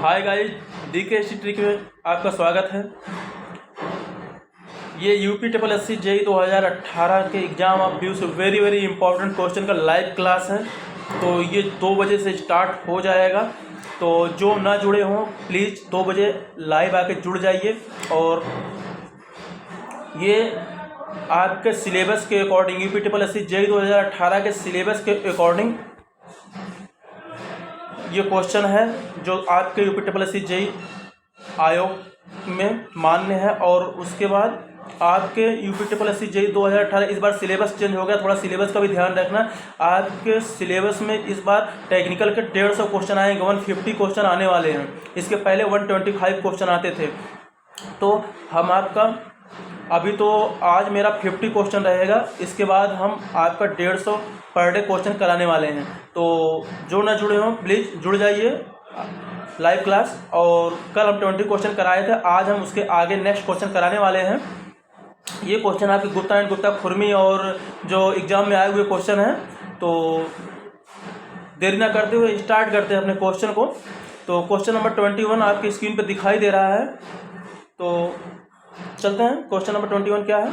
Hi guys, DK history trick में आपका स्वागत है। ये UPSSC JEE 2018 के exam of views very important question का लाइव क्लास है। तो ये 2 बजे से स्टार्ट हो जाएगा। तो जो ना जुड़े हों प्लीज़ 2 बजे लाइव आके जुड़ जाइए। और ये आपके सिलेबस के अकॉर्डिंग UPSSC JEE 2018 के सिलेबस के अकॉर्डिंग ये क्वेश्चन है जो आपके UPSSC JEE आयोग में मान्य है। और उसके बाद आपके UPSSC JEE 2018 इस बार सिलेबस चेंज हो गया, थोड़ा सिलेबस का भी ध्यान रखना। आपके सिलेबस में इस बार टेक्निकल के 150 क्वेश्चन आएंगे, 150 क्वेश्चन आने वाले हैं। इसके पहले 125 क्वेश्चन आते थे। तो हम आपका अभी तो आज मेरा 50 क्वेश्चन रहेगा, इसके बाद हम आपका 150 पर डे क्वेश्चन कराने वाले हैं। तो जो ना जुड़े हों प्लीज़ जुड़ जाइए लाइव क्लास। और कल हम 20 क्वेश्चन कराए थे, आज हम उसके आगे नेक्स्ट क्वेश्चन कराने वाले हैं। ये क्वेश्चन आपके गुप्ता एंड गुप्ता खुरमी और जो एग्ज़ाम में आए हुए क्वेश्चन हैं। तो देरी ना करते हुए स्टार्ट करते हैं अपने क्वेश्चन को। तो क्वेश्चन नंबर 21 आपकी स्क्रीन पर दिखाई दे रहा है। तो चलते हैं, क्वेश्चन नंबर 21 क्या है।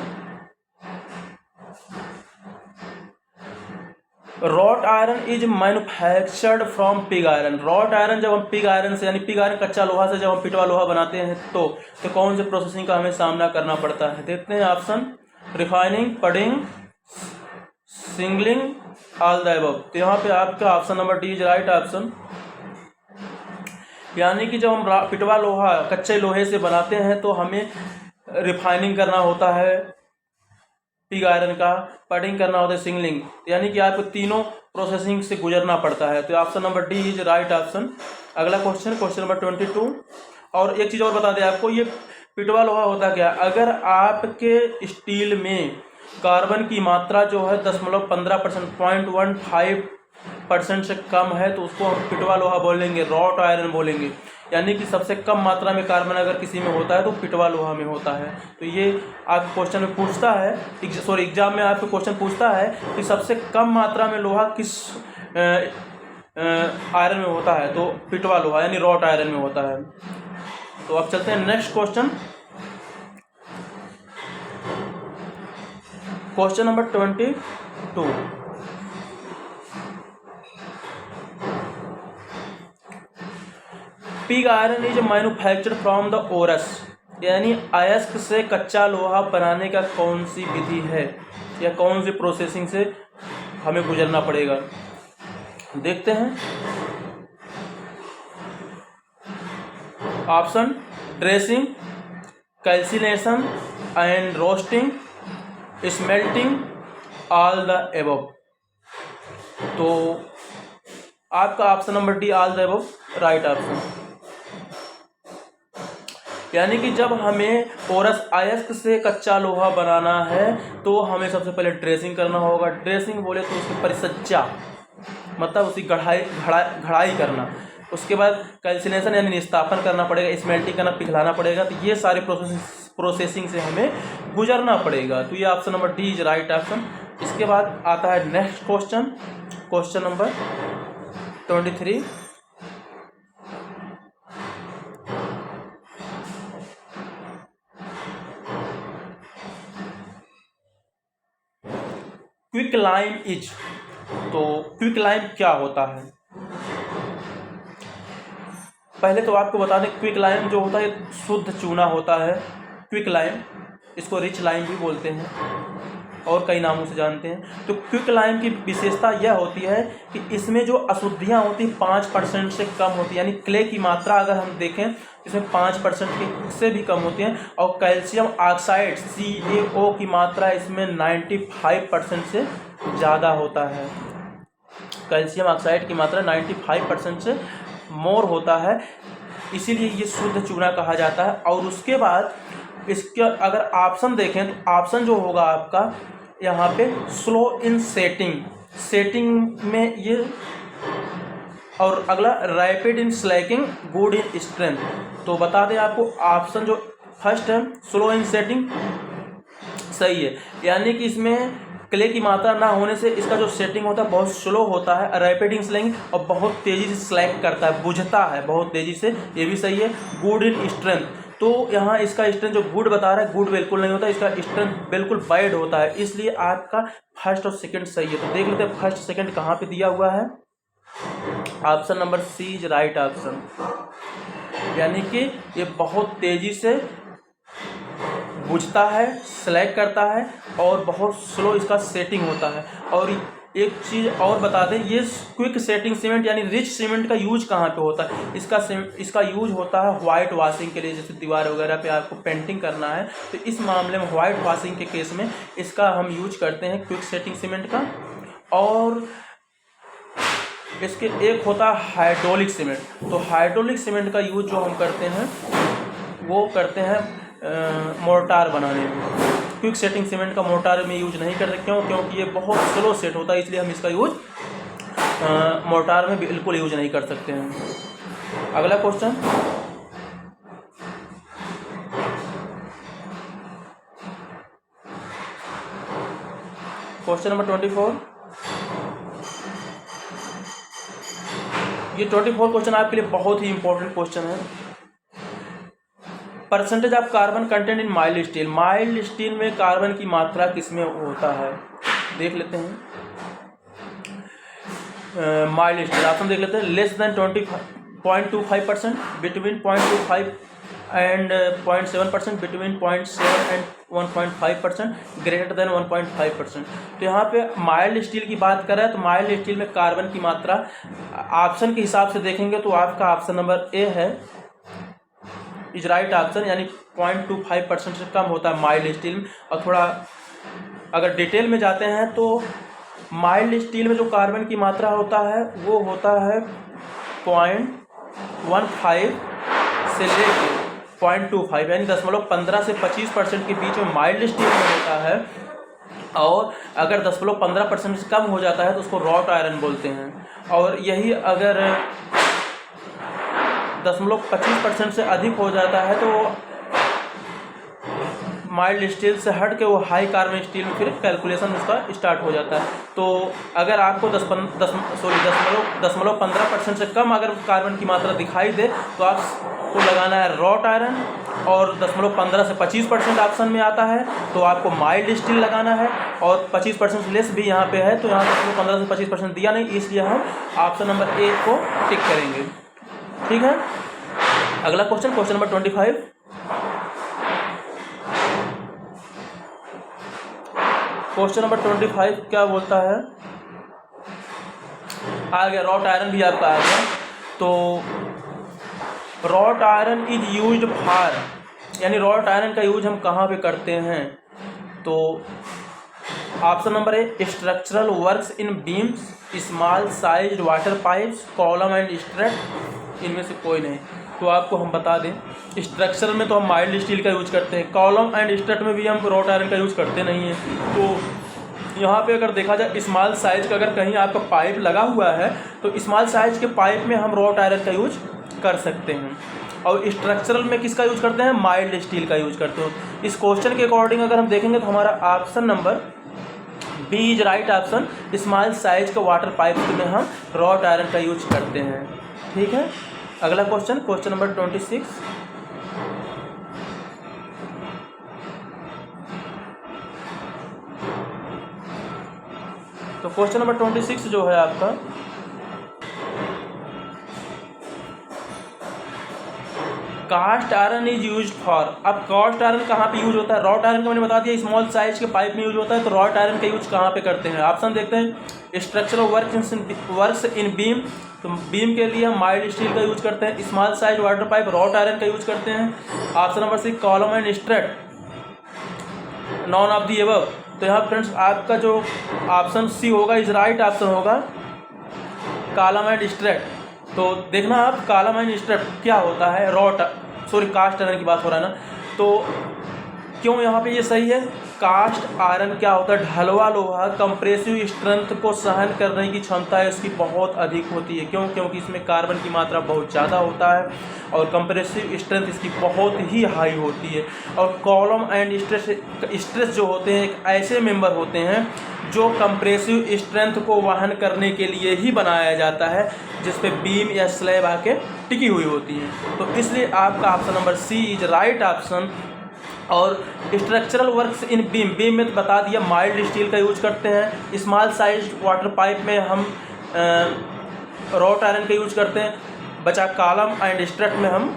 Wrought iron is manufactured from pig iron. Wrought iron जब हम पिग आयरन से यानी पिग आयरन कच्चा लोहा से जब हम पिटवा लोहा बनाते हैं तो कौन से प्रोसेसिंग का हमें सामना करना पड़ता है। देखते हैं option, refining, pudding, singling, all the above. तो यहाँ पे आपका option number D is right option. यानी कि जब हम पिटवा लोहा कच्चे लोहे से बनाते हैं तो हमें रिफाइनिंग करना होता है पिग आयरन का, पडिंग करना होता है सिंगलिंग, यानी कि आपको तीनों प्रोसेसिंग से गुजरना पड़ता है। तो option number D is right option. अगला क्वेश्चन, क्वेश्चन नंबर 22। और एक चीज़ और बता दें आपको, ये पिटवा लोहा होता क्या। अगर आपके स्टील में कार्बन की मात्रा जो है 10.15% 0.15% से कम है तो उसको हम पिटवा लोहा बोलेंगे, रॉट आयरन बोलेंगे। यानी कि सबसे कम मात्रा में कार्बन अगर किसी में होता है तो पिटवा लोहा में होता है। तो ये आप क्वेश्चन में पूछता है, एग्जाम में आपको क्वेश्चन पूछता है कि सबसे कम मात्रा में लोहा किस आयरन में होता है, तो पिटवा लोहा यानी रॉट आयरन में होता है। तो अब चलते हैं next question, question number 22। Pig iron is manufactured from the ORS. यानी अयस्क से कच्चा लोहा बनाने का कौन सी विधि है या कौन सी प्रोसेसिंग से हमें गुजरना पड़ेगा। देखते हैं option, dressing, calcination and roasting, smelting, all the above. तो आपका option number D all the above right option. यानी कि जब हमें ओरस अयस्क से कच्चा लोहा बनाना है तो हमें सबसे पहले ड्रेसिंग करना होगा। ड्रेसिंग बोले तो उसकी परिसज्जा मतलब उसकी घड़ाई करना। उसके बाद कैल्सिनेशन यानी निस्तापन करना पड़ेगा, स्मेल्टिंग करना, पिघलाना पड़ेगा। तो ये सारे प्रोसेसिंग से हमें गुजरना पड़ेगा। तो ये option number D is right option. इसके बाद आता है next question, question number 23। Quick lime is. तो क्विक लाइम क्या होता है, पहले तो आपको बता दें क्विक लाइम जो होता है शुद्ध चूना होता है। क्विक लाइम, इसको रिच लाइम भी बोलते हैं और कई नामों से जानते हैं। तो क्विक लाइम की विशेषता यह होती है कि इसमें जो अशुद्धियाँ होती हैं 5% से कम होती है। यानी क्ले की मात्रा अगर हम देखें इसमें 5% से भी कम होती है। और कैल्शियम ऑक्साइड CaO की मात्रा इसमें 95% से ज़्यादा होता है। कैल्शियम ऑक्साइड की मात्रा 95% से मोर होता है, इसीलिए ये शुद्ध चूना कहा जाता है। और उसके बाद इसके अगर ऑप्शन देखें तो ऑप्शन जो होगा आपका यहाँ पे स्लो इन सेटिंग में ये, और अगला rapid in Slaking, good in strength. तो बता दें आपको ऑप्शन जो फर्स्ट है स्लो इन सेटिंग सही है। यानी कि इसमें क्ले की मात्रा ना होने से इसका जो सेटिंग होता है बहुत स्लो होता है, रैपिड इंक स्लैगिंग, और बहुत तेज़ी से स्लैग करता है, बुझता है बहुत तेज़ी से, ये भी सही है। गुड इन स्ट्रेंथ, तो यहाँ इसका स्ट्रेंथ जो गुड बता रहा है, गुड बिल्कुल नहीं होता, इसका स्ट्रेंथ बिल्कुल बैड होता है, इसलिए आपका फर्स्ट और सेकंड सही है। तो देख लेते हैं फर्स्ट सेकंड कहाँ पे दिया हुआ है। Option number C is right option, यानी कि ये बहुत तेज़ी से बुझता है, स्लैग करता है और बहुत स्लो इसका सेटिंग होता है। और एक चीज़ और बता दें, ये क्विक सेटिंग सीमेंट यानी रिच सीमेंट का यूज कहाँ पे होता है। इसका यूज होता है वाइट वॉशिंग के लिए, जैसे दीवार वगैरह पे आपको पेंटिंग करना है, तो इस मामले में वाइट वॉशिंग के केस में इसका हम यूज करते हैं क्विक सेटिंग सीमेंट का। और इसके एक होता है हाइड्रोलिक सीमेंट, तो हाइड्रोलिक सीमेंट का यूज जो हम करते हैं वो करते हैं मोर्टार बनाने में। क्विक सेटिंग सीमेंट का मोर्टार में यूज नहीं करते, क्योंकि ये बहुत स्लो सेट होता है, इसलिए हम इसका यूज मोर्टार में बिल्कुल यूज नहीं कर सकते हैं। अगला क्वेश्चन, क्वेश्चन नंबर 24। ये 24 क्वेश्चन आपके लिए बहुत ही इंपॉर्टेंट क्वेश्चन है। Percentage of carbon content in mild steel, mild steel में कार्बन की मात्रा किसमें होता है, देख लेते हैं। माइल्ड स्टील ऑप्शन देख लेते हैं। Less than 20.25%, between 0.25 and 0.7%, between 0.7 and 1.5%, greater than 1.5%। तो यहाँ पे माइल्ड स्टील की बात करें तो माइल्ड स्टील में कार्बन की मात्रा ऑप्शन के हिसाब से देखेंगे तो आपका ऑप्शन नंबर ए है इज राइट ऑप्शन, यानी 0.25% से कम होता है माइल्ड स्टील में। और थोड़ा अगर डिटेल में जाते हैं तो माइल्ड स्टील में जो कार्बन की मात्रा होता है वो होता है 0.15 से लेके 0.25, यानी 0.15 से 25% के बीच में माइल्ड स्टील में होता है। और अगर 0.15% से कम हो जाता है तो उसको रॉट आयरन बोलते हैं। और यही अगर 0.25% से अधिक हो जाता है तो माइल्ड स्टील से हट के वो हाई कार्बन स्टील में फिर कैलकुलेशन उसका स्टार्ट हो जाता है। तो अगर आपको 0.15% से कम अगर कार्बन की मात्रा दिखाई दे तो आपको लगाना है रॉट आयरन, और 0.15 से 25% ऑप्शन में आता है तो आपको माइल्ड स्टील लगाना है, और 25% लेस भी यहाँ पे है तो यहाँ 0.15 से 25% दिया नहीं, इसलिए हम ऑप्शन नंबर ए को टिक करेंगे। ठीक है, अगला question, question number 25। Question number 25 क्या बोलता है, आ गया रॉट आयरन भी आपका आ गया। तो wrought iron is used for, यानी रॉट आयरन का यूज हम कहाँ पे करते हैं, तो option number A structural works in beams, small size water pipes, column and strut, इनमें से कोई नहीं। तो आपको हम बता दें स्ट्रक्चरल में तो हम माइल्ड स्टील का यूज करते हैं, कॉलम एंड स्ट्रट में भी हम रॉट आयरन का यूज करते नहीं हैं। तो यहाँ पे अगर देखा जाए स्मॉल साइज का अगर कहीं आपका पाइप लगा हुआ है तो स्मॉल साइज के पाइप में हम रॉट आयरन का यूज कर सकते हैं। और स्ट्रक्चरल में किसका यूज करते हैं, माइल्ड स्टील का यूज करते हो। इस क्वेश्चन के अकॉर्डिंग अगर हम देखेंगे तो हमारा option number B is right option, small size का वाटर पाइप में हम रॉट आयरन का यूज करते हैं। ठीक है, अगला क्वेश्चन, क्वेश्चन नंबर 26। तो क्वेश्चन नंबर 26 जो है आपका, cast iron is use for. अब कास्ट आयरन कहाँ पे यूज होता है, रॉट आयरन का मैंने बता दिया स्मॉल साइज के पाइप में यूज होता है, तो रॉट आयरन का यूज कहाँ पे करते हैं। ऑप्शन देखते हैं, स्ट्रक्चरल वर्क्स इन बीम, तो बीम के लिए हम माइल्ड स्टील का यूज करते हैं, small size water pipe wrought iron का यूज करते हैं। Option number C column and strut, none of the above. तो यहाँ फ्रेंड्स आपका जो ऑप्शन सी होगा इज राइट ऑप्शन होगा, कॉलम एंड स्ट्रट। तो देखना आप कॉलम एंड स्ट्रट क्या होता है, कास्ट आयरन की बात हो रहा है ना, तो क्यों यहाँ पे ये सही है? कास्ट आयरन क्या होता है? ढलवा लोहा कंप्रेसिव स्ट्रेंथ को सहन करने की क्षमता है इसकी बहुत अधिक होती है। क्यों? क्योंकि इसमें कार्बन की मात्रा बहुत ज़्यादा होता है और कंप्रेसिव स्ट्रेंथ इसकी बहुत ही हाई होती है। और कॉलम एंड स्ट्रेस जो होते हैं एक ऐसे मेंबर होते हैं जो कंप्रेसिव स्ट्रेंथ को वहन करने के लिए ही बनाया जाता है, जिस पे बीम या स्लैब आके टिकी हुई होती है। तो इसलिए आपका option number C is right option. और स्ट्रक्चरल वर्क्स इन बीम में तो बता दिया, माइल्ड स्टील का यूज करते हैं। स्मॉल साइज वाटर पाइप में हम रॉट आयरन का यूज करते हैं। बचा कॉलम एंड स्ट्रट में हम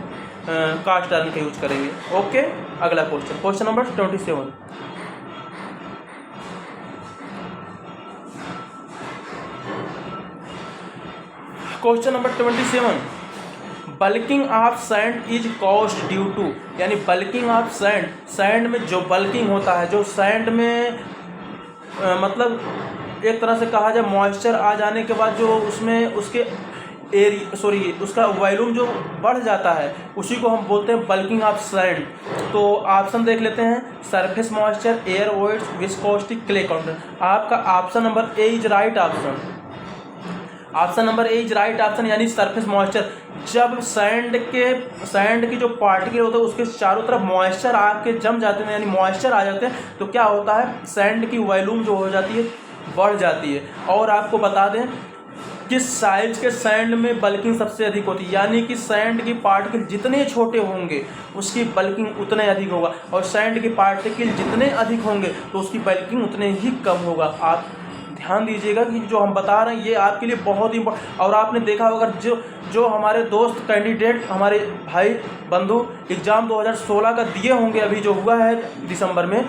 कास्ट आयरन का यूज करेंगे। ओके, अगला question, question number 27। Question number 27, bulking of sand is caused due to, यानी बल्किंग ऑफ सैंड, सैंड में जो बल्किंग होता है, जो सैंड में मतलब एक तरह से कहा जाए मॉइस्चर आ जाने के बाद जो उसमें उसके उसका वॉल्यूम जो बढ़ जाता है उसी को हम बोलते हैं बल्किंग ऑफ सैंड। तो ऑप्शन देख लेते हैं, surface moisture, air voids, viscosity, clay content. आपका option number A is right option. Option number A is right option, यानी सरफेस मॉइस्चर। जब सैंड की जो पार्टिकल होते हैं उसके चारों तरफ मॉइस्चर आके जम जाते हैं, यानी मॉइस्चर आ जाते हैं, तो क्या होता है सैंड की वॉल्यूम जो हो जाती है बढ़ जाती है। और आपको बता दें किस साइज के सैंड में बल्किंग सबसे अधिक होती है, यानी कि सैंड की पार्टिकल जितने छोटे होंगे उसकी बल्किंग उतने अधिक होगा, और सैंड की पार्टिकल जितने अधिक होंगे तो उसकी बल्किंग उतने ही कम होगा। आप ध्यान दीजिएगा कि जो हम बता रहे हैं ये आपके लिए बहुत ही। और आपने देखा होगा जो हमारे दोस्त कैंडिडेट, हमारे भाई बंधु एग्ज़ाम 2016 का दिए होंगे, अभी जो हुआ है दिसंबर में,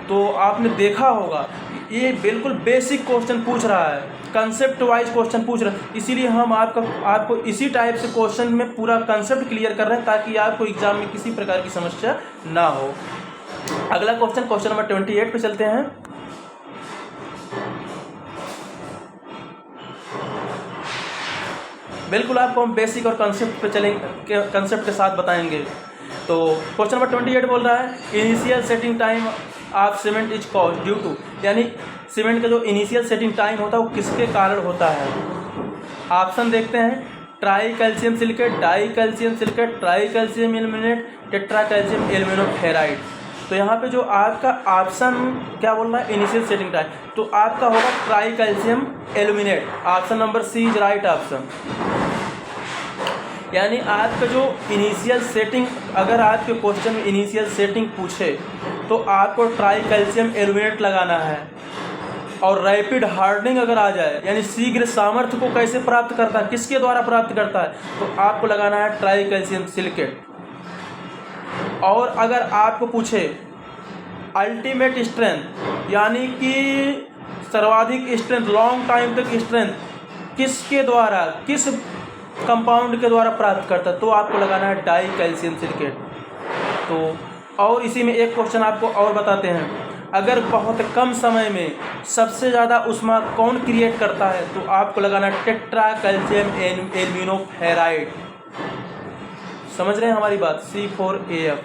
तो आपने देखा होगा ये बिल्कुल बेसिक क्वेश्चन पूछ रहा है, कंसेप्ट वाइज क्वेश्चन पूछ रहा है। इसीलिए हम आपको इसी टाइप से क्वेश्चन में पूरा कंसेप्ट क्लियर कर रहे हैं ताकि आपको एग्ज़ाम में किसी प्रकार की समस्या ना हो। अगला क्वेश्चन, क्वेश्चन नंबर 28 पे चलते हैं। बिल्कुल आपको हम बेसिक और कंसेप्ट पे चलेंगे, कंसेप्ट के साथ बताएंगे। तो क्वेश्चन नंबर 28 बोल रहा है initial setting time of cement is caused due to, यानी सीमेंट का जो इनिशियल सेटिंग टाइम होता है वो किसके कारण होता है। ऑप्शन देखते हैं, tri calcium silicate, di calcium silicate, tri calcium aluminate, tetra calcium aluminoferrite. तो यहाँ पे जो आपका ऑप्शन क्या बोल रहा है इनिशियल सेटिंग टाइम, तो आपका होगा tri calcium aluminate. Option number C is right option. यानी आपका जो इनिशियल सेटिंग, अगर आपके क्वेश्चन में इनिशियल सेटिंग पूछे तो आपको ट्राई कैल्शियम एल्यूमिनेट लगाना है। और रैपिड हार्डनिंग अगर आ जाए, यानी शीघ्र सामर्थ्य को कैसे प्राप्त करता है, किसके द्वारा प्राप्त करता है, तो आपको लगाना है ट्राई कैल्शियम सिलिकेट। और अगर आपको पूछे अल्टीमेट स्ट्रेंथ, यानी कि सर्वाधिक स्ट्रेंथ, लॉन्ग टाइम तक स्ट्रेंथ किसके द्वारा, किस कंपाउंड के द्वारा प्राप्त करता है, तो आपको लगाना है डाई कैल्शियम सिलिकेट। तो और इसी में एक क्वेश्चन आपको और बताते हैं, अगर बहुत कम समय में सबसे ज़्यादा ऊष्मा कौन क्रिएट करता है, तो आपको लगाना है टेट्रा कैल्शियम एल्यूमिनोफेराइड। समझ रहे हैं हमारी बात, C4AF,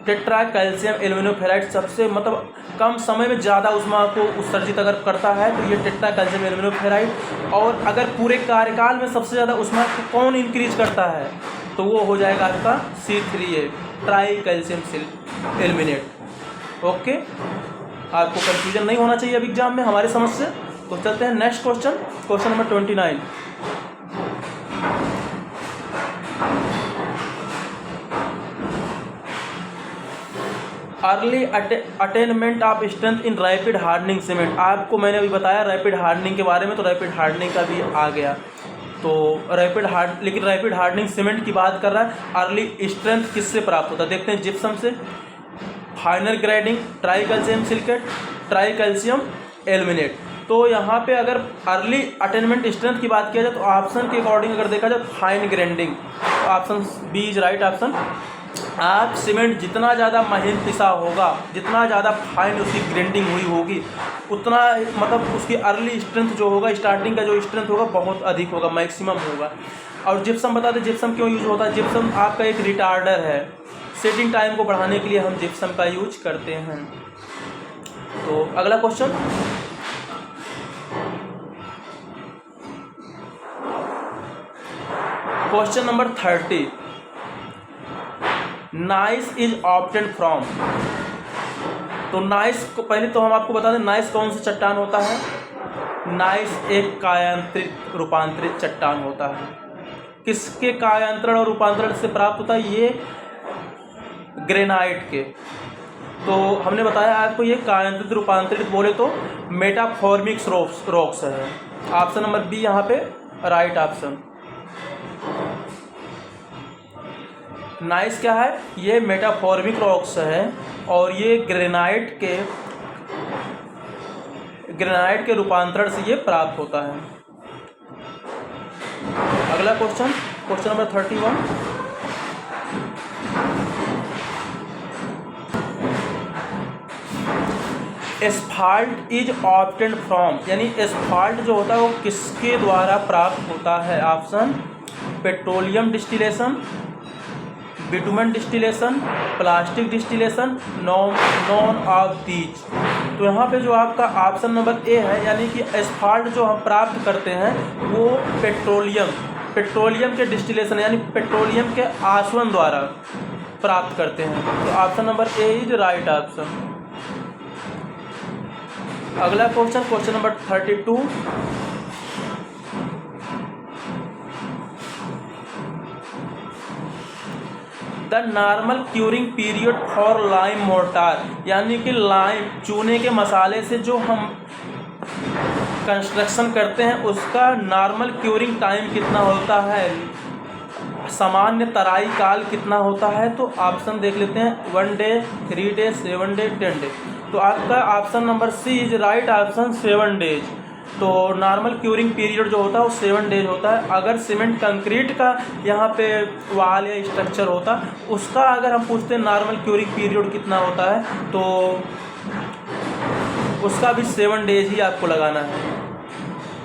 टेट्रा कैल्शियम एल्यूमिनोफेराइड सबसे मतलब कम समय में ज़्यादा ऊष्मा को उत्सर्जित अगर करता है तो ये टेट्रा कैल्शियम एल्यूमिनोफेराइड। और अगर पूरे कार्यकाल में सबसे ज़्यादा ऊष्मा को कौन इंक्रीज करता है, तो वो हो जाएगा आपका C3A, try calcium aluminate. Okay, आपको कंफ्यूजन नहीं होना चाहिए अब एग्जाम में हमारे समझ से। तो चलते हैं next question, question number 29। Early attainment of strength in rapid hardening cement. आपको मैंने अभी बताया रैपिड हार्डनिंग के बारे में, तो रैपिड हार्डनिंग का भी आ गया। तो लेकिन रैपिड हार्डनिंग सीमेंट की बात कर रहा है। अर्ली स्ट्रेंथ किससे प्राप्त होता है, देखते हैं जिप्सम से। Final grading try calcium silicate, tri calcium aluminate. तो यहाँ पे अगर अर्ली अटेनमेंट स्ट्रेंथ की बात किया जाए तो ऑप्शन के अकॉर्डिंग अगर देखा जाए फाइन ग्राइंडिंग, तो option B is right option. आप सीमेंट जितना ज़्यादा महीन पिसा होगा, जितना ज़्यादा फाइन उसकी ग्राइंडिंग हुई होगी, उतना मतलब उसकी अर्ली स्ट्रेंथ जो होगा, स्टार्टिंग का जो स्ट्रेंथ होगा बहुत अधिक होगा, मैक्सिमम होगा। और जिप्सम बता दें जिप्सम क्यों यूज होता है। जिप्सम आपका एक रिटार्डर है, सेटिंग टाइम को बढ़ाने के लिए हम जिप्सम का यूज करते हैं। तो अगला question, question number 30, nice is obtained from. तो नाइस को पहले तो हम आपको बता दें, नाइस कौन सा चट्टान होता है। नाइस एक कायांतरित रूपांतरित चट्टान होता है। किसके कायांतरण और रूपांतरण से प्राप्त होता है? ये ग्रेनाइट के। तो हमने बताया आपको ये कायांतरित रूपांतरित बोले तो मेटाफॉर्मिक रॉक्स है। ऑप्शन नंबर बी यहाँ पे राइट ऑप्शन। नाइस क्या है? ये मेटाफॉर्मिक रॉक्स है और ये ग्रेनाइट के रूपांतरण से ये प्राप्त होता है। अगला question, question number 31, asphalt is obtained from, यानी एस्फाल्ट जो होता है वो किसके द्वारा प्राप्त होता है? Option petroleum distillation, bitumen distillation, plastic distillation, non of these. तो यहाँ पे जो आपका ऑप्शन नंबर ए है, यानी कि एस्फाल्ट जो हम प्राप्त करते हैं वो पेट्रोलियम के डिस्टिलेशन यानी पेट्रोलियम के आसवन द्वारा प्राप्त करते हैं। तो option number A is right option. अगला question, question number 32, the normal curing period for lime mortar, यानी कि लाइम चूने के मसाले से जो हम कंस्ट्रक्शन करते हैं उसका नॉर्मल क्यूरिंग टाइम कितना होता है, सामान्य तराई काल कितना होता है? तो ऑप्शन देख लेते हैं, 1 डे, 3 डे, 7 डे, 10 डे। तो आपका option number C is right option, 7 days. तो नॉर्मल क्यूरिंग पीरियड जो होता है वो 7 डेज होता है। अगर सीमेंट कंक्रीट का यहाँ पे वाल या स्ट्रक्चर होता, उसका अगर हम पूछते हैं नॉर्मल क्यूरिंग पीरियड कितना होता है, तो उसका भी 7 डेज ही आपको लगाना है,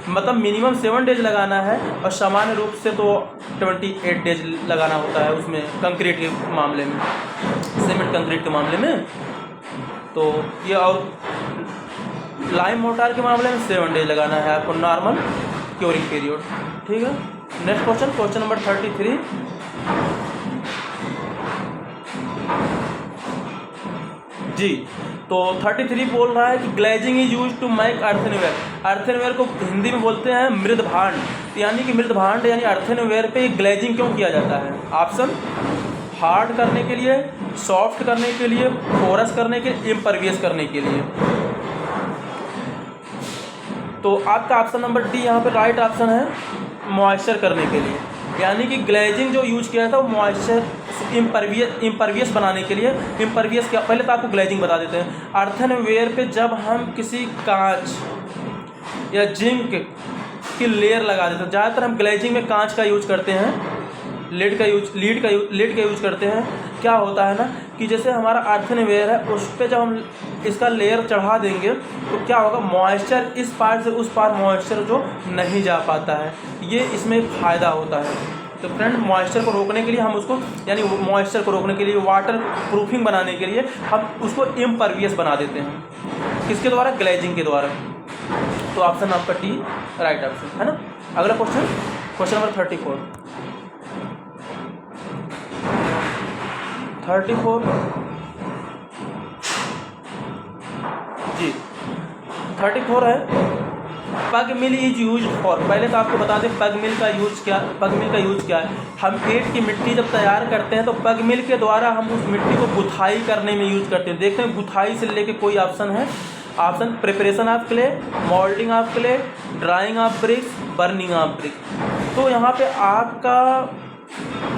मतलब मिनिमम 7 डेज लगाना है और सामान्य रूप से तो 28 डेज लगाना होता है उसमें, कंक्रीट के मामले में, सीमेंट कंक्रीट के मामले में। तो ये और लाइम मोर्टार के मामले में 7 डेज लगाना है आपको नॉर्मल क्यूरिंग पीरियड। ठीक है, नेक्स्ट क्वेश्चन, क्वेश्चन नंबर 33, जी। तो 33 बोल रहा है कि glazing is use to make earthenware. Earthenware को हिंदी में बोलते हैं मृद भांड, यानी कि मृद भांड यानी अर्थनवेयर पे ग्लेजिंग क्यों किया जाता है? ऑप्शन हार्ड करने के लिए, सॉफ्ट करने के लिए, पोरस करने के लिए, इम्परवियस करने के लिए। तो आपका ऑप्शन नंबर डी यहाँ पे राइट ऑप्शन है, मॉइस्चर करने के लिए। यानी कि ग्लेजिंग जो यूज किया था वो मॉइस्चर इम्परवियस बनाने के लिए। इम्परवियस क्या, पहले तो आपको ग्लेजिंग बता देते हैं। अर्थनवेयर पे जब हम किसी कांच या जिंक की लेयर लगा देते हैं, ज़्यादातर हम ग्लेजिंग में कांच का यूज करते हैं, लीड का यूज करते हैं। क्या होता है ना कि जैसे हमारा अर्थनवेयर है उस पर जब हम इसका लेयर चढ़ा देंगे तो क्या होगा, मॉइस्चर इस पार से उस पार मॉइस्चर जो नहीं जा पाता है, ये इसमें फ़ायदा होता है। तो फ्रेंड, मॉइस्चर को रोकने के लिए हम उसको, यानी मॉइस्चर को रोकने के लिए, वाटर प्रूफिंग बनाने के लिए हम उसको इम्परवियस बना देते हैं। किसके द्वारा? ग्लेजिंग के द्वारा। तो ऑप्शन आपका डी राइट ऑप्शन है ना। अगला क्वेश्चन, क्वेश्चन नंबर 34 जी, 34 है, पग मिल इज यूज फॉर। पहले तो आपको बता दें पग मिल का यूज क्या है। हम ईंट की मिट्टी जब तैयार करते हैं तो पग मिल के द्वारा हम उस मिट्टी को गुथाई करने में यूज करते हैं। देखते हैं गुथाई से लेके कोई ऑप्शन है। Option preparation of clay, moulding of clay, drying of BRICS, burning of BRICS. तो यहाँ पे आपका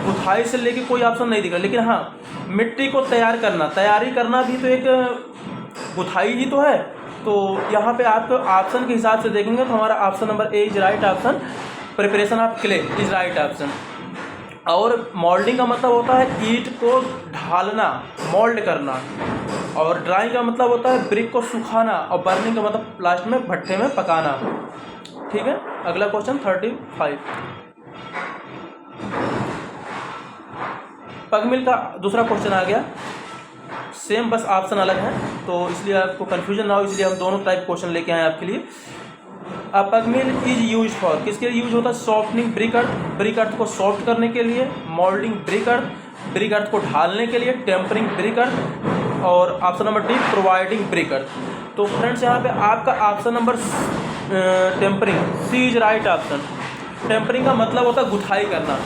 गुथाई से लेके कोई ऑप्शन नहीं दिख रहा, लेकिन हाँ, मिट्टी को तैयारी करना भी तो एक गुथाई ही तो है। तो यहाँ पे आप ऑप्शन के हिसाब से देखेंगे तो हमारा option number A is right option, preparation of clay is right option. और मोल्डिंग का मतलब होता है ईंट को ढालना, मोल्ड करना, और ड्राइंग का मतलब होता है ब्रिक को सुखाना, और बर्निंग का मतलब लास्ट में भट्ठे में पकाना। ठीक है, अगला क्वेश्चन 35 पग मिल का दूसरा क्वेश्चन आ गया, सेम बस ऑप्शन अलग है, तो इसलिए आपको कन्फ्यूजन ना हो, इसलिए हम दोनों टाइप क्वेश्चन लेके आए आपके लिए। पग मिल इज यूज फॉर, किसके लिए यूज होता है? Softening brick earth, brick earth को सॉफ्ट करने के लिए, moulding brick earth, brick earth को ढालने के लिए, टेम्परिंग ब्रिक अर्थ, और option number D providing brick earth. तो फ्रेंड्स यहाँ पे आपका option number tempering, C is right option. Tempering का मतलब होता है गुथाई करना,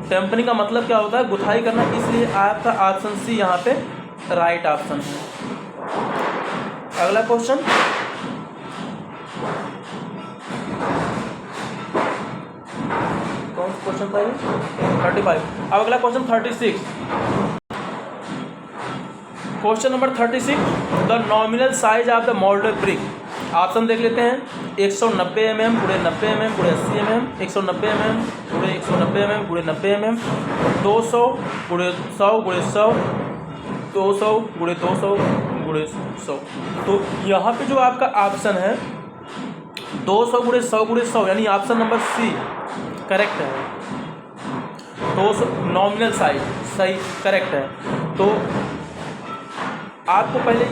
टेम्परिंग का मतलब क्या होता है? गुथाई करना, इसलिए आपका ऑप्शन सी यहाँ पे राइट ऑप्शन है। अगला क्वेश्चन, कौन सा क्वेश्चन था ये? 35। अब अगला question 36, question number 36, the nominal size of the moulded brick. Option देख लेते हैं, 190 mm गुणे 90 mm गुणे 80 mm, 190 mm गुणे 190 mm गुणे 90 mm, 200 गुणे 100 गुणे 100, 200 गुणे 200 गुणे 100। तो यहाँ पे जो आपका ऑप्शन है 200 गुणे 100 गुणे 100, यानी ऑप्शन नंबर सी करेक्ट है। 200 नॉमिनल साइज सही करेक्ट है। तो आपको पहले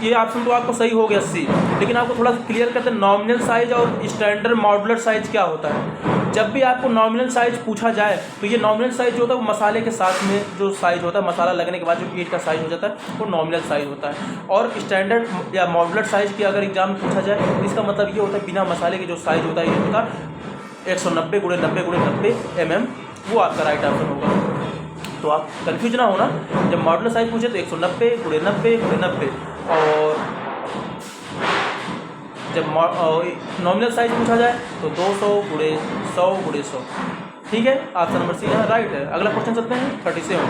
ये ऑप्शन तो आपको सही हो गया सी, लेकिन आपको थोड़ा सा क्लियर करते हैं नॉमिनल साइज और स्टैंडर्ड मॉड्यूलर साइज क्या होता है। जब भी आपको नॉमिनल साइज पूछा जाए तो ये नॉमिनल साइज जो होता है वो मसाले के साथ में जो साइज होता है, मसाला लगने के बाद जो ईंट का साइज हो जाता है वो नॉमिनल साइज होता है। और स्टैंडर्ड या मॉड्यूलर साइज की अगर एग्जाम में पूछा जाए तो इसका मतलब ये होता है बिना मसाले के जो साइज होता है ये होता है 190 गुणे 90 गुणे 90 mm, वो आपका राइट ऑप्शन होगा। तो आप कन्फ्यूज ना होना, जब मॉडुलर साइज पूछे तो 190 गुणे 90 गुणे 90, और जब नॉमिनल साइज पूछा जाए तो 200 गुणे 100 गुणे 100। ठीक है, ऑप्शन नंबर सी यहाँ राइट है। अगला क्वेश्चन चलते हैं 37।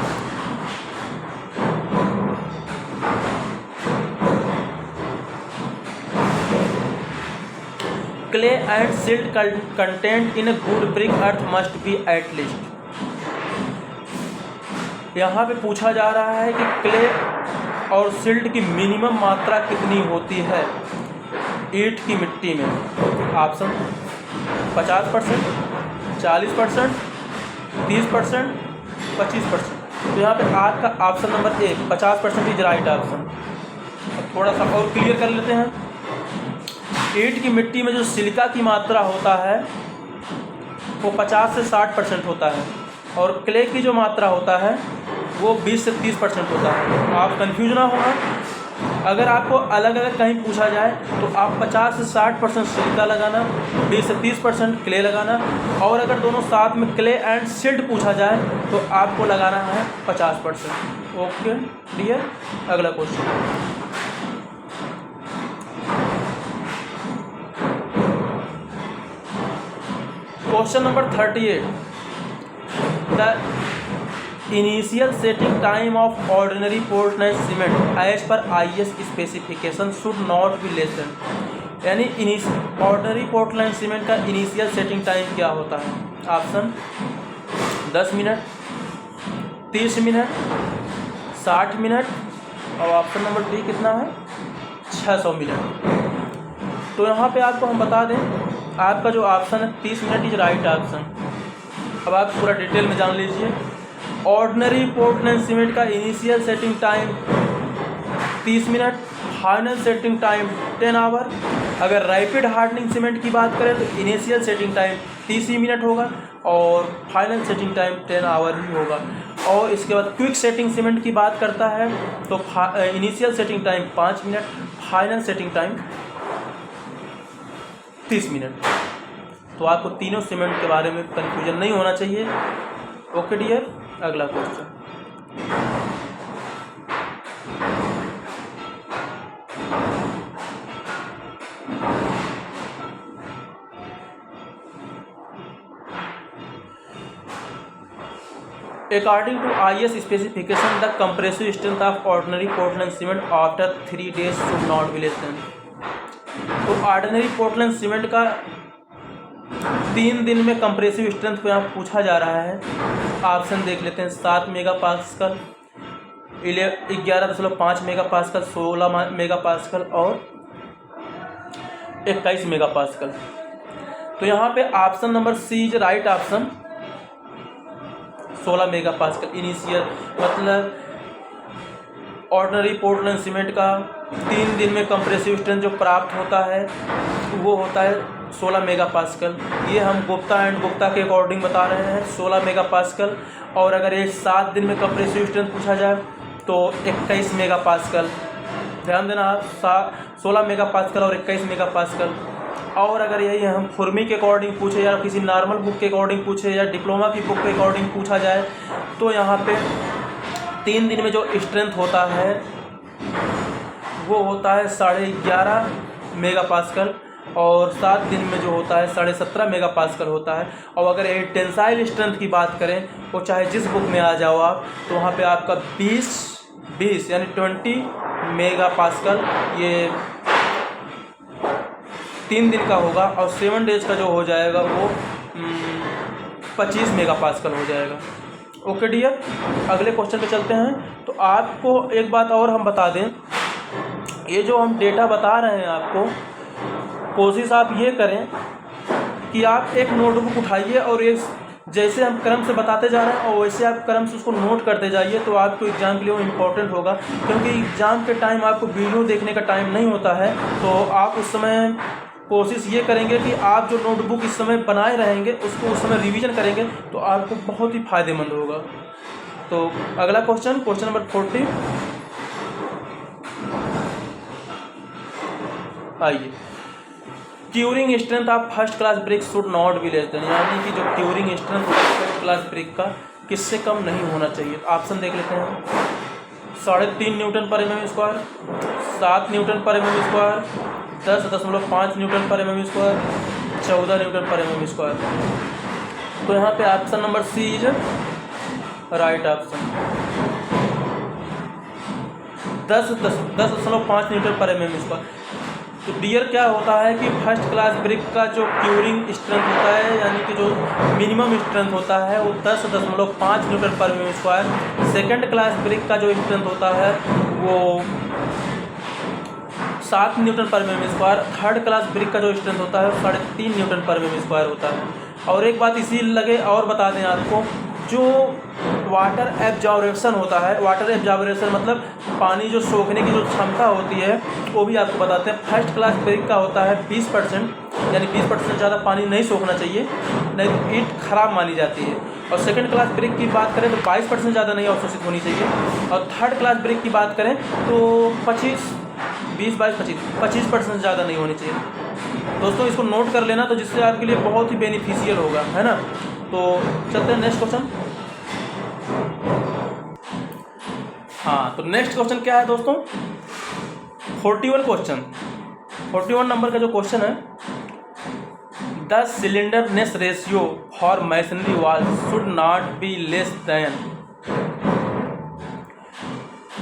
Clay and silt content in good brick earth must be at least. यहाँ पे पूछा जा रहा है कि क्ले और सिल्ट की मिनिमम मात्रा कितनी होती है ईंट की मिट्टी में। ऑप्शन 50%, 40%, 30%, 25%। तो यहाँ पे आपका option number A 50% is right option. थोड़ा सा और क्लियर कर लेते हैं, ईंट की मिट्टी में जो सिलिका की मात्रा होता है वो 50 से 60% होता है, और क्ले की जो मात्रा होता है वो 20 से 30% होता है। आप कंफ्यूज ना होना, अगर आपको अलग अलग कहीं पूछा जाए तो आप 50 से 60% सिलिका लगाना, 20 से 30% क्ले लगाना, और अगर दोनों साथ में क्ले एंड सिल्ट पूछा जाए तो आपको लगाना है 50%। Okay clear. अगला question, question number 38, the initial setting time of ordinary Portland cement as per IS specification should not be less than. यानी ऑर्डिनरी पोर्टलैंड सीमेंट का इनिशियल सेटिंग टाइम क्या होता है? ऑप्शन 10 मिनट, 30 मिनट, 60 मिनट, और option number D कितना है 600 minute. तो यहाँ पे आपको हम बता दें, आपका जो ऑप्शन है 30 मिनट इज राइट ऑप्शन। अब आप पूरा डिटेल में जान लीजिए। ऑर्डिनरी पोर्टलैंड सीमेंट का initial setting time 30 minute, final setting time 10 hour. अगर रैपिड हार्डनिंग सीमेंट की बात करें तो इनिशियल सेटिंग टाइम 30 ही मिनट होगा और फाइनल सेटिंग टाइम 10 आवर ही होगा। और इसके बाद क्विक सेटिंग सीमेंट की बात करता है तो initial setting time 5 minute, final setting time 30 minute. तो आपको तीनों सीमेंट के बारे में कन्फ्यूजन नहीं होना चाहिए। Okay dear. अगला question, according to IS specification the compressive strength of ordinary Portland cement after 3 days should not be less than. तो ऑर्डिनरी पोर्टलैंड सीमेंट का 3 दिन में कंप्रेसिव स्ट्रेंथ को यहाँ पूछा जा रहा है। ऑप्शन देख लेते हैं, 7 मेगापास्कल, 11.5 मेगापास्कल, 16 मेगापास्कल और 21 मेगापास्कल। तो यहाँ पे option number C is right option. 16 megapascal. Initial मतलब ऑर्डिनरी पोर्टलैंड सीमेंट का 3 दिन में कंप्रेसिव स्ट्रेंथ जो प्राप्त होता है वो होता है 16 मेगा पास्कल। ये हम गुप्ता एंड गुप्ता के अकॉर्डिंग बता रहे हैं 16 मेगा पास्कल। और अगर ये 7 दिन में कंप्रेसिव स्ट्रेंथ पूछा जाए तो 21 मेगा पास्कल। ध्यान देना आप, 16 मेगा पास्कल और 21 मेगा पास्कल। और अगर यही हम खुरमी के अकॉर्डिंग पूछे या किसी नॉर्मल बुक के अकॉर्डिंग पूछे या डिप्लोमा की बुक के अकॉर्डिंग पूछा जाए तो यहाँ पे 3 दिन में जो स्ट्रेंथ होता है वो होता है 11.5 मेगा पास्कल और 7 दिन में जो होता है 17.5 मेगा पास्कल होता है। और अगर ये टेंसाइल स्ट्रेंथ की बात करें वो चाहे जिस बुक में आ जाओ आप तो वहाँ पे आपका 20 यानी 20 मेगा पास्कल ये 3 दिन का होगा और 7 डेज का जो हो जाएगा वो 25 मेगा पास्कल हो जाएगा। ओके डियर, अगले क्वेश्चन पे चलते हैं। तो आपको एक बात और हम बता दें, ये जो हम डेटा बता रहे हैं आपको, कोशिश आप ये करें कि आप एक नोटबुक उठाइए और एक जैसे हम क्रम से बताते जा रहे हैं और वैसे आप क्रम से उसको नोट करते जाइए तो आपको एग्ज़ाम के लिए वो इम्पोर्टेंट होगा। क्योंकि एग्ज़ाम के टाइम आपको वीडियो देखने का टाइम नहीं होता है, तो आप उस समय कोशिश ये करेंगे कि आप जो नोटबुक इस समय बनाए रहेंगे उसको उस समय रिवीजन करेंगे तो आपको बहुत ही फ़ायदेमंद होगा। तो अगला क्वेश्चन नंबर 40 आइए। Curing strength of first class brick should not be less than, यानी कि जो curing strength first class brick का किससे कम नहीं होना चाहिए। ऑप्शन देख लेते हैं। 3.5 न्यूटन पर mm स्क्वायर, 7 न्यूटन पर mm स्क्वायर, 10.5 न्यूटन पर mm स्क्वायर, 14 न्यूटन पर mm स्क्वायर। तो यहाँ पे option number C is right option. 10.5 newton पर mm स्क्वायर। तो डियर क्या होता है कि फर्स्ट क्लास ब्रिक का जो क्यूरिंग स्ट्रेंथ होता है यानी कि जो मिनिमम स्ट्रेंथ होता है वो 10.5 न्यूटन पर mm square. Second class brick का जो स्ट्रेंथ होता है वो 7 न्यूटन पर mm square. Third class brick का जो स्ट्रेंथ होता है वो 3.5 न्यूटन पर mm स्क्वायर होता है। और एक बात इसी लगे और बता दें आपको, जो वाटर एब्जॉर्प्शन होता है, वाटर एब्जॉर्प्शन मतलब पानी जो सोखने की जो क्षमता होती है वो भी आपको बताते हैं। फर्स्ट क्लास ब्रिक का होता है 20%, यानी 20% ज़्यादा पानी नहीं सोखना चाहिए, नहीं तो ईंट खराब मानी जाती है। और सेकंड क्लास ब्रिक की बात करें तो 22% ज़्यादा नहीं अवशोषित होनी चाहिए। और थर्ड क्लास ब्रिक की बात करें तो 25% ज़्यादा नहीं होनी चाहिए। दोस्तों इसको नोट कर लेना तो जिससे आपके लिए बहुत ही बेनिफिशियल होगा, है ना। तो चलते हैं नेक्स्ट क्वेश्चन। हाँ, तो नेक्स्ट क्वेश्चन क्या है दोस्तों, 41 नंबर का जो क्वेश्चन है, the slenderness ratio for masonry wall should not be less than.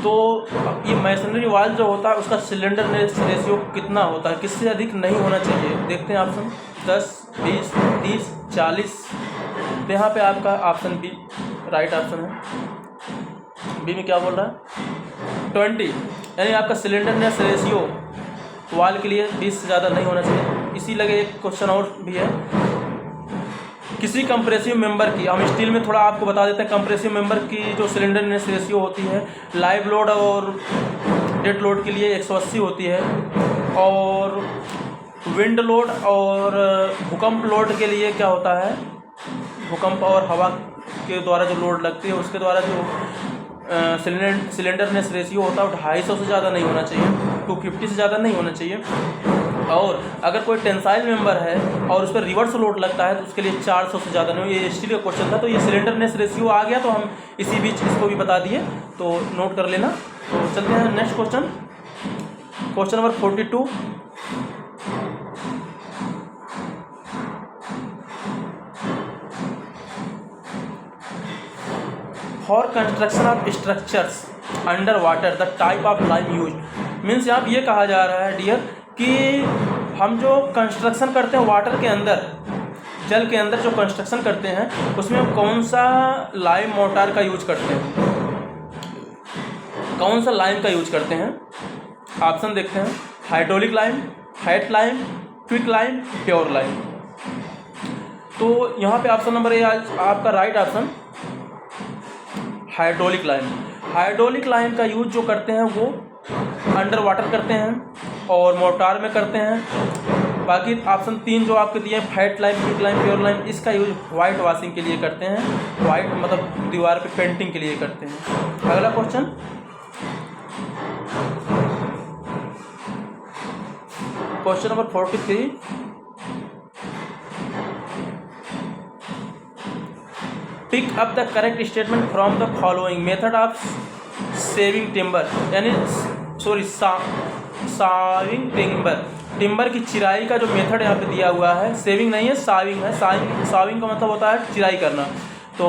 तो ये मैसनरी वॉल जो होता है उसका सिलेंडरनेस रेशियो कितना होता है, किससे अधिक नहीं होना चाहिए। देखते हैं ऑप्शन 10, 20, 30, 40। तो यहाँ पे आपका ऑप्शन बी राइट ऑप्शन है। बी में क्या बोल रहा है 20, यानी आपका सिलेंडरनेस रेशियो वॉल के लिए 20 से ज़्यादा नहीं होना चाहिए। इसी लगे एक क्वेश्चन और भी है, किसी कंप्रेसिव मेंबर की, हम स्टील में थोड़ा आपको बता देते हैं, कंप्रेसिव मेंबर की जो सिलेंडरनेस रेशियो होती है लाइव लोड और डेड लोड के लिए 180 होती है, और विंड लोड और भूकंप लोड के लिए क्या होता है, भूकंप और हवा के द्वारा जो लोड लगती है उसके द्वारा जो सिलेंडरनेस रेशियो होता है वो 250 से ज़्यादा नहीं होना चाहिए, 250 से ज़्यादा नहीं होना चाहिए। और अगर कोई टेंसाइल मेंबर है और उस पर रिवर्स लोड लगता है तो उसके लिए 400 से ज़्यादा नहीं। ये स्टील का क्वेश्चन था तो ये सिलेंडरनेस रेशियो आ गया तो हम इसी बीच इसको भी बता दिए, तो नोट कर लेना। तो चलते हैं next question number 42। For construction of structures under water the type of lime use. Means यहाँ ये कहा जा रहा है डियर कि हम जो कंस्ट्रक्शन करते हैं वाटर के अंदर, जल के अंदर जो कंस्ट्रक्शन करते हैं उसमें हम कौन सा लाइम मोटार का यूज करते हैं, कौन सा लाइम का यूज करते हैं। ऑप्शन देखते हैं, hydraulic lime, height lime, quick lime, pure lime. तो यहाँ पे ऑप्शन नंबर ए आपका right option hydraulic line. Hydraulic line का यूज जो करते हैं वो अंडर वाटर करते हैं और मोटार में करते हैं। बाकी ऑप्शन 3 जो आपके दिए fat line, quick line, pure line, इसका यूज वाइट वॉशिंग के लिए करते हैं, वाइट मतलब दीवार पे पेंटिंग के लिए करते हैं। अगला question, question number 43, pick up the correct statement from the following method of saving timber, यानी सॉरी साविंग टिम्बर। टिम्बर की चिराई का जो मेथड यहाँ पे दिया हुआ है, सेविंग नहीं है साविंग है। साविंग का मतलब होता है चिराई करना। तो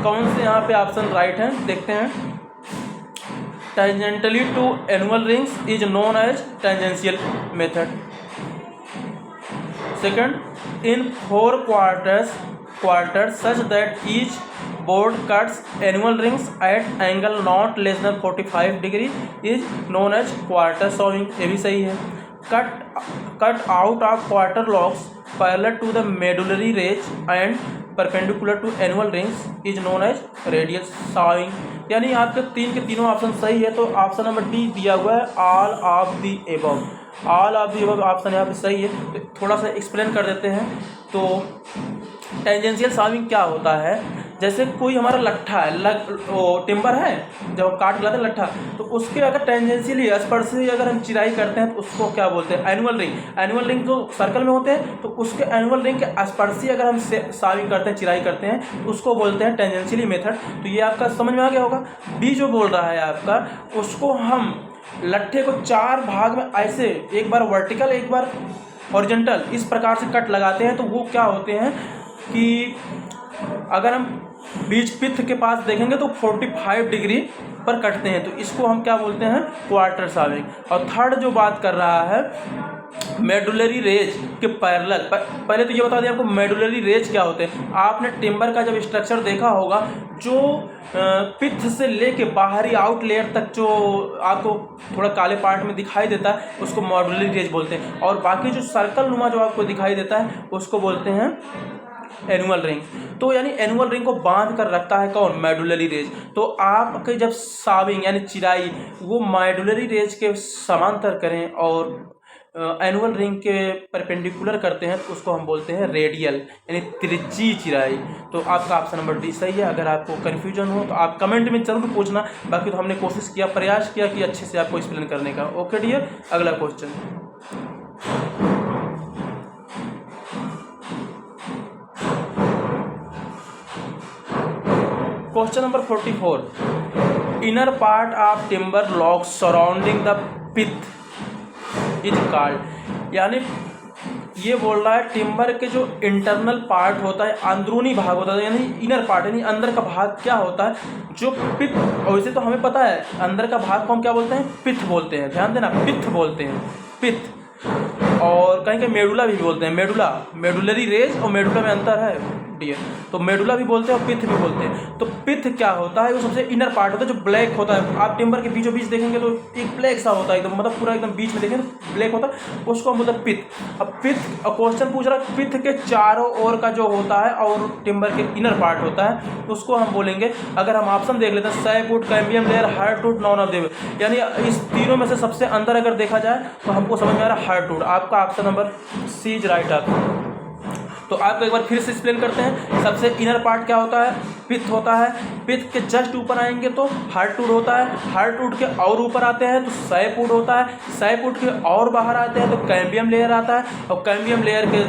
कौन से यहाँ पे ऑप्शन राइट हैं देखते हैं। Tangentially to annual rings is known as tangential method. Second, in 4 quarters such that each board cuts annual rings at angle not less than 45 degree is known as quarter sawing। ये भी सही है। cut out of quarter logs parallel to the medullary ridge and perpendicular to annual rings is known as radial sawing। यानी आपके 3 के तीनों option सही है। तो ऑप्शन नंबर डी दिया हुआ है all of the above. All of the above option यहाँ पे सही है। तो थोड़ा सा एक्सप्लेन कर देते हैं। तो टेंजेंशियल साविंग क्या होता है, जैसे कोई हमारा लट्ठा है, टिम्बर है, जब हम काट लाते हैं लट्ठा, तो उसके अगर टेंजेंशियली स्पर्शी अगर हम चिराई करते हैं तो उसको क्या बोलते हैं, एनुअल रिंग। एनुअल रिंग जो सर्कल में होते हैं तो उसके एनुअल रिंग के स्पर्शी अगर हम साविंग करते हैं, चिराई करते हैं, तो उसको बोलते हैं टेंजेंशियली मेथड। तो ये आपका समझ में आ गया होगा। बी जो बोल रहा है आपका, उसको हम लट्ठे को 4 भाग में ऐसे, एक बार वर्टिकल एक बार हॉरिजॉन्टल, इस प्रकार से कट लगाते हैं। तो वो क्या होते हैं कि अगर हम बीच पिथ के पास देखेंगे तो 45 डिग्री पर कटते हैं। तो इसको हम क्या बोलते हैं, क्वार्टर साविंग। और थर्ड जो बात कर रहा है मेडुलरी रेज के पैरेलल, पहले तो ये बता दें आपको मेडुलरी रेज क्या होते हैं। आपने टिम्बर का जब स्ट्रक्चर देखा होगा, जो पिथ से लेके बाहरी आउट लेयर तक जो आपको थोड़ा काले पार्ट में दिखाई देता है उसको मेडुलरी रेज बोलते हैं। और बाकी जो सर्कल नुमा जो आपको दिखाई देता है उसको बोलते हैं एनुअल रिंग। तो यानी एनुअल रिंग को बांध कर रखता है कौन, मेडुलरी रेज। तो आपके जब साविंग यानी चिराई वो मेडुलरी रेज के समांतर करें और एनुअल रिंग के परपेंडिकुलर करते हैं तो उसको हम बोलते हैं रेडियल यानी तिरछी चिराई। तो आपका ऑप्शन नंबर डी सही है। अगर आपको कन्फ्यूजन हो तो आप कमेंट में जरूर पूछना। बाकी तो हमने कोशिश किया, प्रयास किया कि अच्छे से आपको एक्सप्लेन करने का। ओके डियर, अगला question, question number 44, inner part of timber log surrounding the pith is called. यानी ये बोल रहा है टिम्बर के जो इंटरनल पार्ट होता है, अंदरूनी भाग होता है, यानी इनर पार्ट यानी अंदर का भाग क्या होता है, जो पिथ। वैसे तो हमें पता है अंदर का भाग को हम क्या बोलते हैं, पिथ बोलते हैं। ध्यान देना, पिथ बोलते हैं, पिथ। और कहीं कहीं मेडुला भी बोलते हैं, मेडुला, मेडुलरी रेज और मेडुला में अंतर है डियर। तो मेडुला भी बोलते हैं और पिथ भी बोलते हैं। तो पिथ क्या होता है, वो सबसे इनर पार्ट होता है जो ब्लैक होता है। आप टिम्बर के बीचों बीच देखेंगे तो एक ब्लैक सा होता है एकदम, मतलब पूरा एकदम बीच में देखेंगे तो ब्लैक होता है, उसको हम बोलते हैं पिथ। अब पिथ, क्वेश्चन पूछ रहा है पिथ के चारों ओर का जो होता है और टिम्बर के इनर पार्ट होता है उसको हम बोलेंगे। अगर हम ऑप्शन देख लेते हैं, sapwood, cambium layer, hardwood, none of them, यानी इस तीनों में से सबसे अंदर अगर देखा जाए तो हमको समझ में आ रहा है हार्डवुड। आपका option number C is right. आप तो आपको एक बार फिर से एक्सप्लेन करते हैं। सबसे इनर पार्ट क्या होता है, पिथ होता है। पिथ के जस्ट ऊपर आएंगे तो हार्डवुड होता है, हार्डवुड के और ऊपर आते हैं तो सैपवुड होता है, सैपवुड के और बाहर आते हैं तो कैम्बियम लेयर आता है, और कैम्बियम लेयर के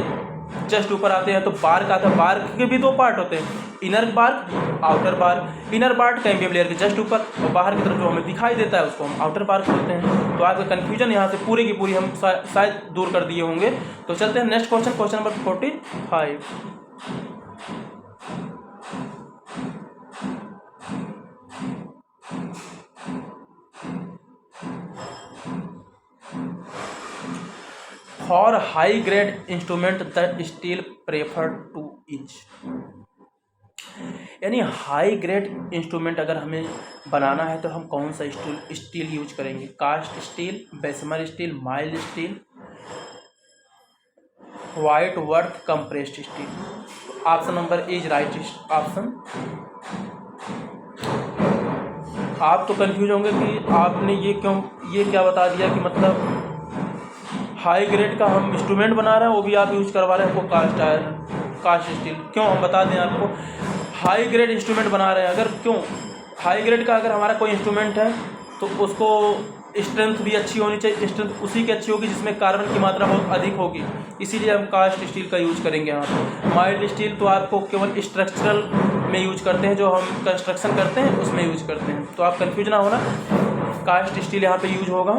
जस्ट ऊपर आते हैं तो बार्क आता है। बार्क के भी 2 पार्ट होते हैं, inner bark, outer bark. Inner part cambium layer के जस्ट ऊपर, और बाहर की तरफ जो हमें दिखाई देता है उसको हम आउटर बार्क बोलते हैं। तो आपका कन्फ्यूजन यहाँ से पूरी की पूरी हम शायद दूर कर दिए होंगे। तो चलते हैं next question, question number 45। For high grade instrument the steel preferred to each. यानी हाई ग्रेड इंस्ट्रूमेंट अगर हमें बनाना है तो हम कौन सा स्टील यूज करेंगे, cast steel, Bessemer steel, mild steel, Whitworth, compressed steel. Option number is right option. आप तो कंफ्यूज होंगे कि आपने ये क्या बता दिया कि मतलब हाई ग्रेड का हम इंस्ट्रूमेंट बना रहे हैं, वो भी आप यूज करवा रहे हैं आपको कास्ट आयरन कास्ट स्टील। क्यों? हम बता दें आपको, हाई ग्रेड इंस्ट्रूमेंट बना रहे हैं अगर, क्यों हाई ग्रेड का अगर हमारा कोई इंस्ट्रूमेंट है तो उसको स्ट्रेंथ भी अच्छी होनी चाहिए, स्ट्रेंथ उसी की अच्छी होगी जिसमें कार्बन की मात्रा बहुत अधिक होगी, इसीलिए हम कास्ट स्टील का यूज करेंगे यहाँ पर। माइल्ड स्टील तो आपको केवल स्ट्रक्चरल में यूज करते हैं, जो हम कंस्ट्रक्शन करते हैं उसमें यूज करते हैं, तो आप कन्फ्यूज ना होना, कास्ट स्टील यहाँ पे यूज होगा।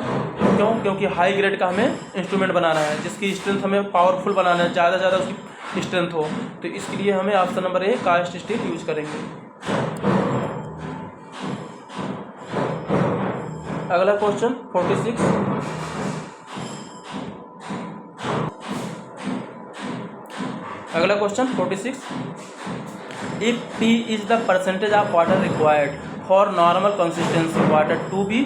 क्यों? क्योंकि हाई ग्रेड का हमें इंस्ट्रूमेंट बनाना है जिसकी स्ट्रेंथ हमें पावरफुल बनाना है, ज़्यादा उसकी स्ट्रेंथ हो, तो इसके लिए हमें option number A cast steel use करेंगे। अगला क्वेश्चन 46। अगला question 46, if P is the percentage of water required for normal consistency water to be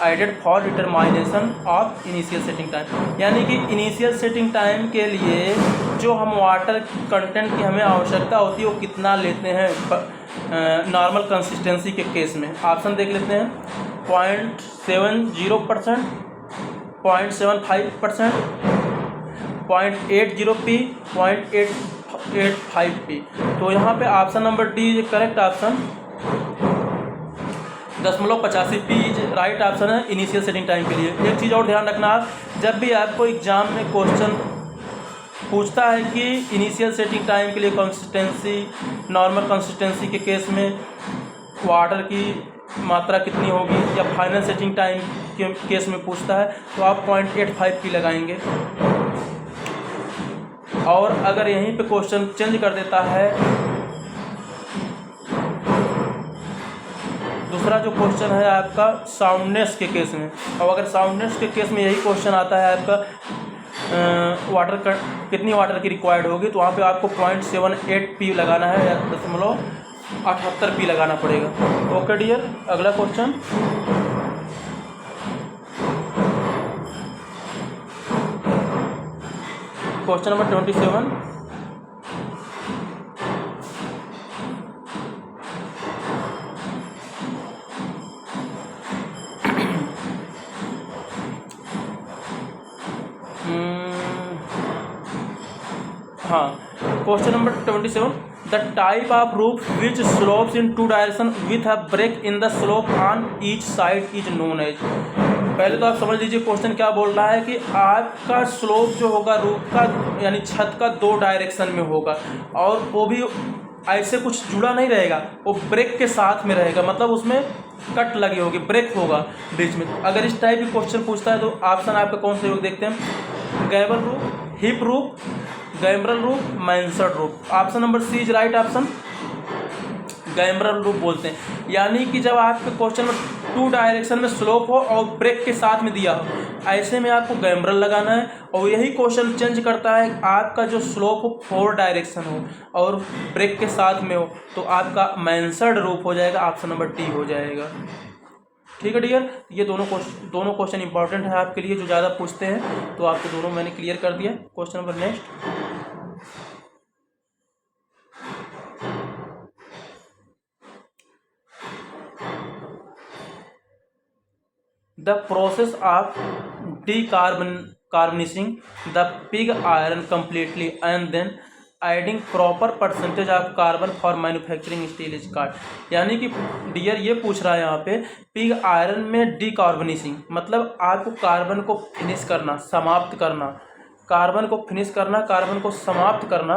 added for determination of initial setting time, यानी कि इनिशियल सेटिंग टाइम के लिए जो हम water content की हमें आवश्यकता होती है वो कितना लेते हैं नॉर्मल कंसिस्टेंसी के केस में। ऑप्शन देख लेते हैं, 0.70%, 0.75%, 0.80p, 0.885p। तो यहाँ पे option number D is correct option, 0.85p right option है इनिशियल सेटिंग टाइम के लिए। एक चीज़ और ध्यान रखना, आप जब भी आपको एग्जाम में क्वेश्चन पूछता है कि इनिशियल सेटिंग टाइम के लिए कंसिस्टेंसी, नॉर्मल कंसिस्टेंसी के केस में वाटर की मात्रा कितनी होगी, या फाइनल सेटिंग टाइम के केस में पूछता है तो आप 0.85p लगाएंगे। और अगर यहीं पे क्वेश्चन चेंज कर देता है, दूसरा जो क्वेश्चन है आपका साउंडनेस के केस में, और अगर साउंडनेस के केस में यही क्वेश्चन आता है आपका कितनी वाटर की रिक्वायर्ड होगी, तो वहाँ पे आपको 0.78p लगाना है या 0.78p लगाना पड़ेगा। ओके डियर, अगला क्वेश्चन क्वेश्चन नंबर 27। हाँ, question number 27, the type of roof which slopes in two direction with a break in the slope on each side is known as. पहले तो आप समझ लीजिए क्वेश्चन क्या बोल रहा है कि आपका स्लोप जो होगा रूफ का यानी छत का 2 डायरेक्शन में होगा, और वो भी ऐसे कुछ जुड़ा नहीं रहेगा, वो ब्रेक के साथ में रहेगा, मतलब उसमें कट लगी होगी, ब्रेक होगा बीच में। अगर इस टाइप की क्वेश्चन पूछता है तो ऑप्शन आपका कौन से योग देखते हैं, gable roof, hip roof, gambrel roof, mansard roof. Option number C is right option, gambrel roof बोलते हैं। यानी कि जब आपके क्वेश्चन में 2 डायरेक्शन में स्लोप हो और ब्रेक के साथ में दिया हो, ऐसे में आपको गैम्ब्रल लगाना है। और यही क्वेश्चन चेंज करता है, आपका जो स्लोप हो 4 डायरेक्शन हो और ब्रेक के साथ में हो, तो आपका मैंसर्ड रूफ हो जाएगा, ऑप्शन नंबर डी हो जाएगा। ठीक है डियर, ये दोनों क्वेश्चन इंपॉर्टेंट है आपके लिए, जो ज़्यादा पूछते हैं, तो आपको दोनों मैंने क्लियर कर दिया। Question number next, the process of decarbonizing the pig iron completely and then adding proper percentage of carbon for manufacturing steel is called। यानी कि डियर ये पूछ रहा है यहाँ पे, पिग आयरन में डिकार्बनाइजिंग मतलब आपको कार्बन को फिनिश करना, समाप्त करना, कार्बन को फिनिश करना, कार्बन को समाप्त करना,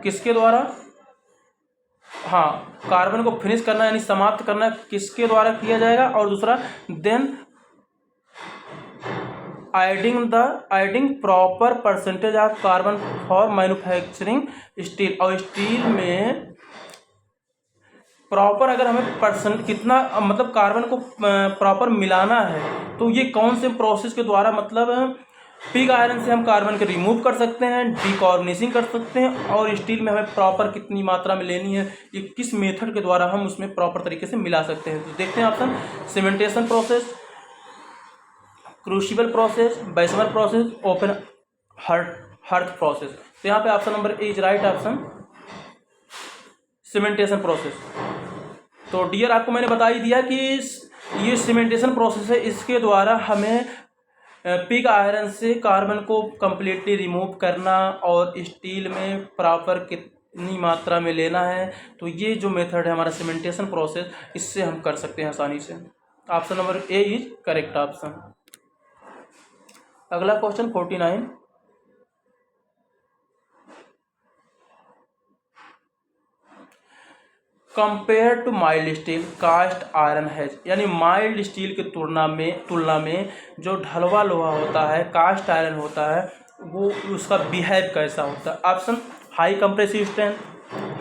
किसके द्वारा? हाँ, कार्बन को फिनिश करना यानी समाप्त करना किसके द्वारा किया जाएगा? और दूसरा, then adding proper percentage of carbon for manufacturing steel. और स्टील में प्रॉपर अगर हमें कितना मतलब कार्बन को प्रॉपर मिलाना है, तो ये कौन से प्रोसेस के द्वारा, मतलब पिग आयरन से हम कार्बन को रिमूव कर सकते हैं, डिकार्बनाइजिंग कर सकते हैं, और स्टील में हमें प्रॉपर कितनी मात्रा में लेनी है, ये किस मेथड के द्वारा हम उसमें प्रॉपर तरीके से मिला सकते हैं। तो देखते हैं option, cementation process, crucible process, Bessemer process, open hearth process. तो यहाँ पे option number A is right option, cementation process. तो डियर आपको मैंने बता ही दिया कि ये सीमेंटेशन प्रोसेस है, इसके द्वारा हमें पिग आयरन से कार्बन को कम्प्लीटली रिमूव करना और स्टील में प्रॉपर कितनी मात्रा में लेना है। तो ये जो मेथड है हमारा सीमेंटेशन प्रोसेस, इससे हम कर सकते हैं आसानी से। Option number A is correct option. अगला question 49, compare to mild steel cast iron has, यानी माइल्ड स्टील की तुलना में जो ढलवा लोहा होता है, कास्ट आयरन होता है, वो उसका बिहेव कैसा होता है। Option high compressive strength,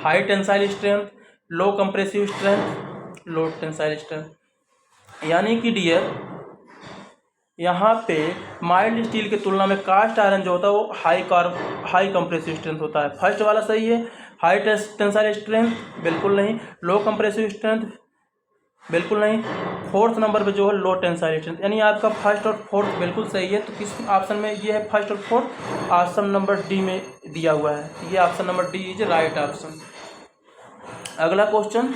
high tensile strength, low compressive strength, low tensile strength. यानी कि डियर यहाँ पे माइल्ड स्टील की तुलना में कास्ट आयरन जो होता है वो हाई कंप्रेसिव स्ट्रेंथ होता है। फर्स्ट वाला सही है। हाई टेंसाइल स्ट्रेंथ बिल्कुल नहीं। लो कंप्रेसिव स्ट्रेंथ बिल्कुल नहीं। फोर्थ नंबर पे जो है लो टेंसाइल स्ट्रेंथ, यानी आपका फर्स्ट और फोर्थ बिल्कुल सही है। तो किस ऑप्शन में ये है फर्स्ट और फोर्थ? ऑप्शन नंबर डी में दिया हुआ है। ये option number D is right option. अगला क्वेश्चन,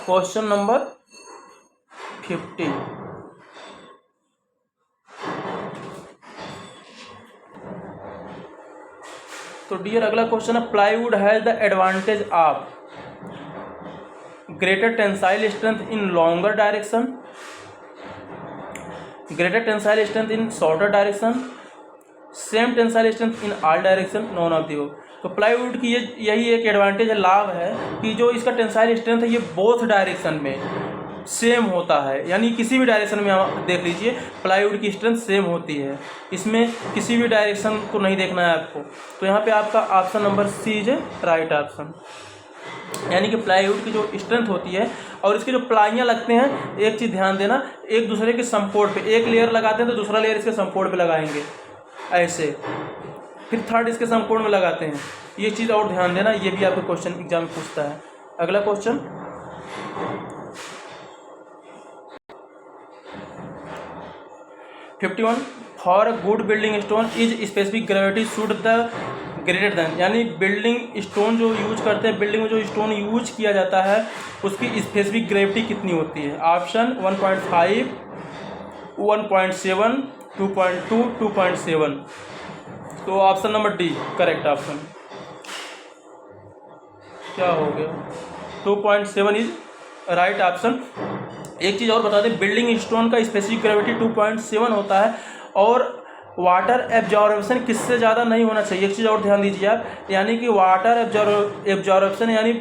क्वेश्चन नंबर 50। तो डियर अगला क्वेश्चन है, plywood has the advantage of greater tensile strength in longer direction, greater tensile strength in shorter direction, same tensile strength in all direction, non of दी। तो plywood की यही एक advantage है, लाभ है कि जो इसका टेंसाइल स्ट्रेंथ है ये बोथ डायरेक्शन में सेम होता है। यानी किसी भी डायरेक्शन में आप देख लीजिए प्लाईवुड की स्ट्रेंथ सेम होती है, इसमें किसी भी डायरेक्शन को नहीं देखना है आपको। तो यहाँ पे आपका option number C is right option. यानी कि प्लाईवुड की जो स्ट्रेंथ होती है और इसके जो प्लाइयाँ लगते हैं, एक चीज़ ध्यान देना, एक दूसरे के समकोण पे, एक लेयर लगाते हैं तो दूसरा लेयर इसके समकोण पे लगाएंगे ऐसे, फिर थर्ड इसके समकोण में लगाते हैं। ये चीज़ और ध्यान देना, ये भी आपको क्वेश्चन एग्जाम में पूछता है। अगला question 51, for a good building stone is specific gravity should the greater than, यानी बिल्डिंग स्टोन जो यूज करते हैं, बिल्डिंग में जो स्टोन यूज किया जाता है उसकी स्पेसिफिक ग्रेविटी कितनी होती है। ऑप्शन 1.5, 1.7, 2.2, 2.7। तो option number D correct option. क्या हो गया? 2.7 इज राइट ऑप्शन। एक चीज़ और बता दें, बिल्डिंग स्टोन का स्पेसिफिक ग्रेविटी 2.7 होता है और वाटर एब्जॉर्प्शन किससे ज़्यादा नहीं होना चाहिए। एक चीज़ और ध्यान दीजिए आप, यानी कि वाटर एब्जॉर्प्शन यानी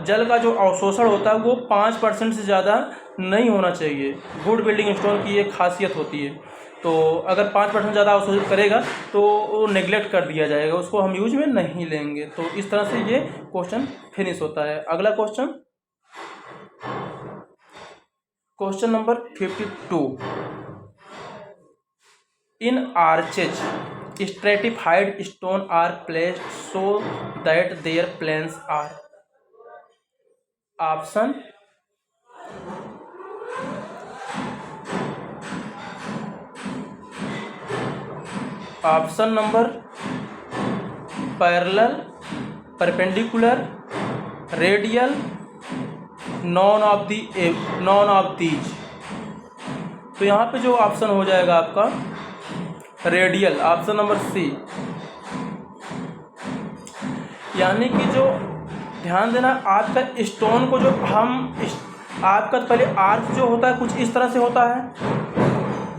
जल का जो अवशोषण होता है वो 5% से ज़्यादा नहीं होना चाहिए। गुड बिल्डिंग स्टोन की एक खासियत होती है। तो अगर 5% ज़्यादा अवशोषित करेगा तो वो नेग्लेक्ट कर दिया जाएगा, उसको हम यूज में नहीं लेंगे। तो इस तरह से ये क्वेश्चन फिनिश होता है। अगला question, question number 52, in arches stratified stone are placed so that their planes are. Option option number parallel, perpendicular, radial, none of these. तो यहाँ पे जो ऑप्शन हो जाएगा आपका रेडियल, ऑप्शन नंबर सी। यानी कि जो ध्यान देना, आपका स्टोन को जो आपका पहले आर्च जो होता है कुछ इस तरह से होता है,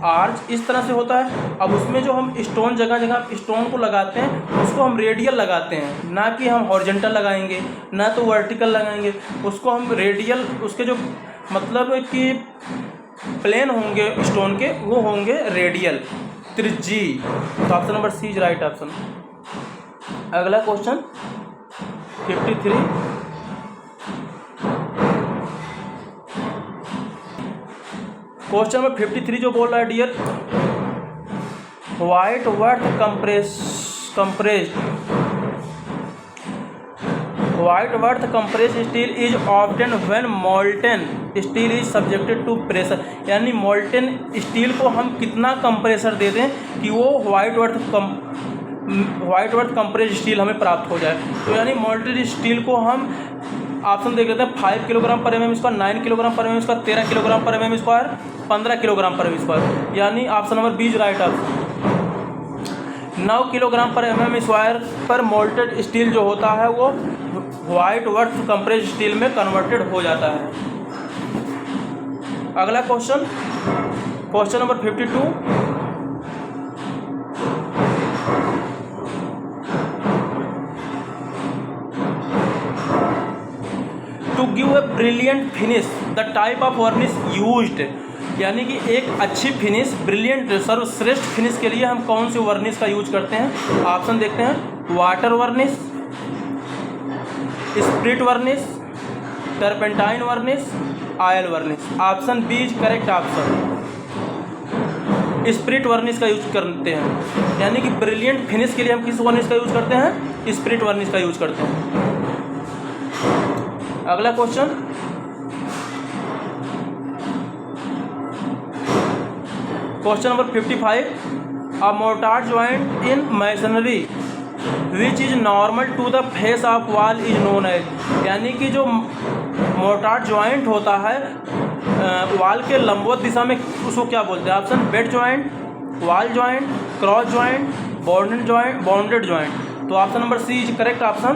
आर्च इस तरह से होता है। अब उसमें जो हम स्टोन जगह जगह स्टोन को लगाते हैं उसको हम रेडियल लगाते हैं, ना कि हम हॉरिजॉन्टल लगाएंगे ना तो वर्टिकल लगाएंगे। उसको हम रेडियल, उसके जो मतलब कि प्लेन होंगे स्टोन के वो होंगे रेडियल, त्रिज्यी। तो option number C is right option. अगला क्वेश्चन 53, क्वेश्चन नंबर 53 जो बोल रहा है, dear Whitworth compressed steel is obtain when molten steel is subjected to pressure. यानी मोल्टेन स्टील को हम कितना कंप्रेसर दे दें कि वो Whitworth Whitworth compressed steel हमें प्राप्त हो जाए। तो यानी मोल्टेड स्टील को हम ऑप्शन देख लेते हैं 5 किलोग्राम पर mm स्क्वायर, 9 किलोग्राम पर mm स्क्वायर, 13 किलोग्राम पर mm स्क्वायर, 15 किलोग्राम पर mm स्क्वायर, यानी option number B is right option. 9 kilogram पर mm स्क्वायर पर मोल्टेड स्टील जो होता है वो वाइट वर्थ कंप्रेस्ड स्टील में कन्वर्टेड हो जाता है। अगला question, question number 52, to give a brilliant finish the type of varnish used, यानी कि एक अच्छी फिनिश, ब्रिलियंट सर्वश्रेष्ठ फिनिश के लिए हम कौन सी वर्निश का यूज करते हैं। ऑप्शन देखते हैं, water varnish, spirit varnish, turpentine varnish, oil varnish. Option B is correct option. Spirit varnish का यूज करते हैं, यानी कि ब्रिलियंट फिनिश के लिए हम किस वर्निश का यूज करते हैं, स्प्रिट वर्निश का यूज करते हैं। अगला question, question number 55, a mortar joint in masonry which is normal to the face of wall is known as, यानी कि जो मोर्टार जॉइंट होता है वॉल के लंबवत दिशा में उसको क्या बोलते हैं। Option bed joint, wall joint, cross joint, bonded joint. तो option number C is correct option,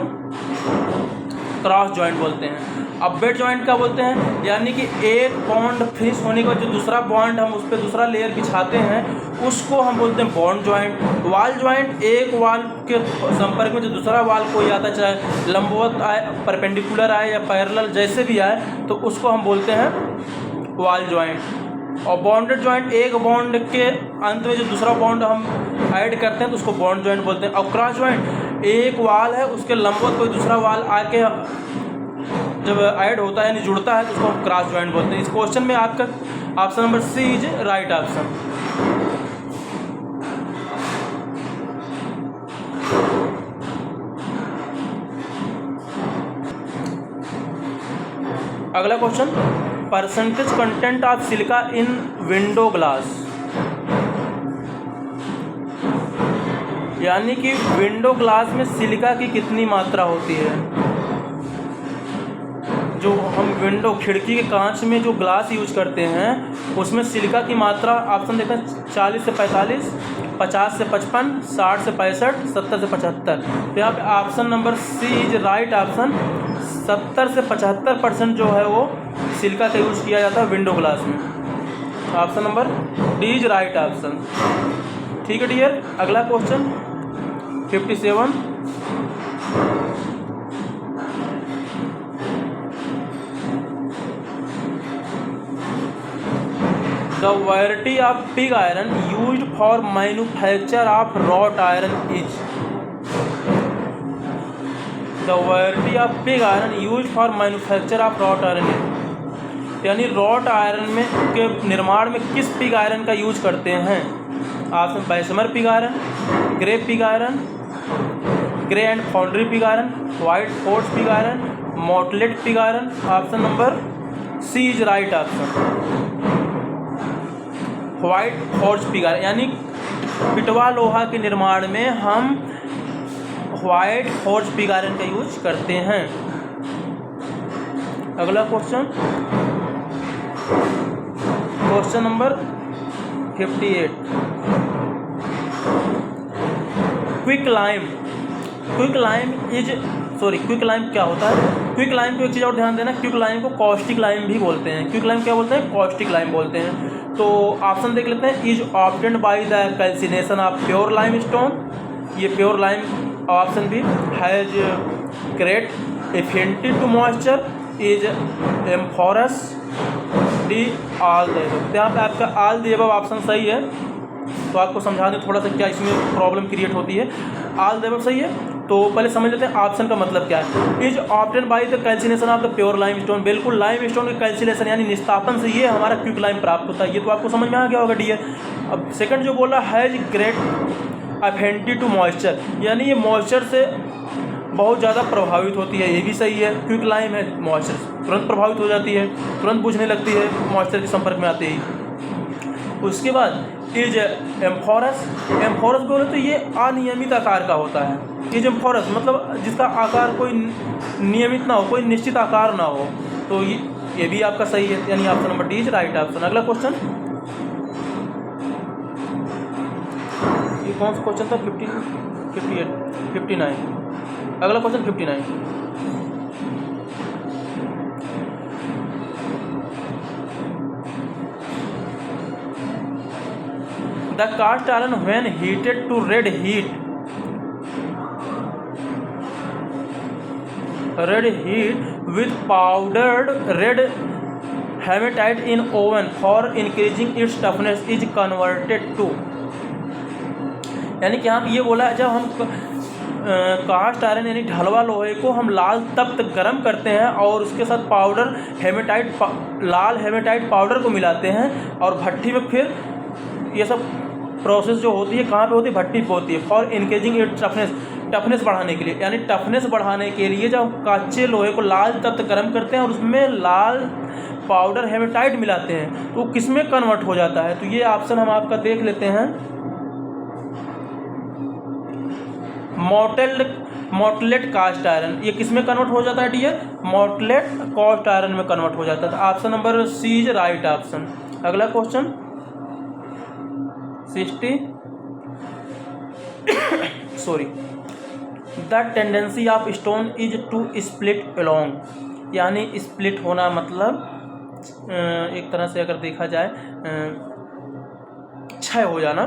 cross joint बोलते हैं। अब बेड जॉइंट क्या बोलते हैं, यानी कि एक बॉन्ड फिनिश होने का जो दूसरा बॉन्ड हम उस पर दूसरा लेयर बिछाते हैं उसको हम बोलते हैं बॉन्ड जॉइंट। वॉल जॉइंट एक वॉल के संपर्क में जो दूसरा वॉल कोई आता है, चाहे लंबवत आए, परपेंडिकुलर आए या पैरेलल जैसे भी आए, तो उसको हम बोलते हैं वॉल जॉइंट। और बॉन्डेड जॉइंट एक बॉन्ड के अंत में जो दूसरा बॉन्ड हम ऐड करते हैं तो उसको बॉन्ड जॉइंट बोलते हैं। और क्रॉस जॉइंट एक वॉल है, उसके लंबवत कोई दूसरा वॉल आके जब ऐड होता है यानी जुड़ता है तो उसको हम क्रॉस जॉइंट बोलते हैं। इस क्वेश्चन में आपका option number C is right option. अगला question, percentage content of silica in window glass, यानी कि विंडो ग्लास में सिलिका की कितनी मात्रा होती है। जो हम विंडो खिड़की के कांच में जो ग्लास यूज करते हैं उसमें सिलिका की मात्रा ऑप्शन देखते हैं 40 से 45, 50 से 55, 60 से 65, 70 से 75। तो यहाँ पे option number C is right option. 70 से 75% जो है वो सिलिका का यूज किया जाता है विंडो ग्लास में। Option number D is right option. ठीक है डियर, अगला question 57, the variety of pig iron used for manufacture of wrought iron is, the variety of pig iron used for manufacture of wrought iron is, यानी wrought iron में के निर्माण में किस pig iron का यूज करते हैं। Option Bessemer pig iron, grey pig iron, grey and foundry pig iron, white force pig iron, mottled pig iron. Option number C is right option, white force pig iron, यानी पिटवा लोहा के निर्माण में हम वाइट फोर्स पिग आयरन का use करते हैं। अगला question, question number 58, quick lime, quick lime क्या होता है। क्विक लाइम को एक चीज़ और ध्यान देना, क्विक लाइम को कॉस्टिक लाइम भी बोलते हैं। क्विक लाइम क्या बोलते हैं, कॉस्टिक लाइम बोलते हैं। तो ऑप्शन देख लेते हैं, is obtained by the calcination of pure limestone, ये प्योर लाइम ऑप्शन भी has great affinity to moisture, is amorphous, D all the above. यहाँ पे आपका ऑल द अबव ऑप्शन सही है। तो आपको समझा दें थोड़ा सा क्या इसमें प्रॉब्लम क्रिएट होती है। ऑल द अबव सही है, तो पहले समझ लेते हैं ऑप्शन का मतलब क्या है। Is obtained by the calcination of the pure lime stone, बिल्कुल लाइम स्टोन के कैल्सिनेशन यानी निस्तापन से ये हमारा क्विक लाइम प्राप्त होता है। ये तो आपको समझ में आ गया होगा डियर। अब सेकंड जो बोला has great affinity to moisture, यानी ये मॉइस्चर से बहुत ज़्यादा प्रभावित होती है, ये भी सही है। क्विक लाइम है, मॉइस्चर तुरंत प्रभावित हो जाती है, तुरंत बुझने लगती है मॉइस्चर के संपर्क में आते ही। उसके बाद इज एम्फोरस। एम्फोरस बोले तो ये अनियमित आकार का होता है। इज एम्फोरस मतलब जिसका आकार कोई नियमित ना हो, कोई निश्चित आकार ना हो। तो ये भी आपका सही है, यानी option number D is right option. अगला क्वेश्चन, ये कौन सा क्वेश्चन था? 58 59। अगला question 59। The cast iron when heated to red heat with powdered red hematite in oven for increasing its toughness is converted to। यानी कि यहाँ ये बोला है, जब हम कास्ट आयरन यानी ढलवा लोहे को हम लाल तप्त गर्म करते हैं और उसके साथ पाउडर हेमेटाइट लाल हेमेटाइट पाउडर को मिलाते हैं और भट्टी में फिर ये सब प्रोसेस जो होती है कहाँ पे होती है? भट्टी पे होती है। फॉर इंक्रीजिंग इट्स टफनेस बढ़ाने के लिए, यानी टफनेस बढ़ाने के लिए जब कच्चे लोहे को लाल तप्त गर्म करते हैं और उसमें लाल पाउडर हेमेटाइट मिलाते हैं तो किस में कन्वर्ट हो जाता है? तो ये ऑप्शन हम आपका देख लेते हैं, मोटलेट कास्ट आयरन। ये किस में कन्वर्ट हो जाता है डियर? मोटलेट कास्ट आयरन में कन्वर्ट हो जाता है। Option number C is right option. अगला question 60 sorry. The tendency of stone is to split along, यानी स्प्लिट होना मतलब एक तरह से अगर देखा जाए क्षय हो जाना।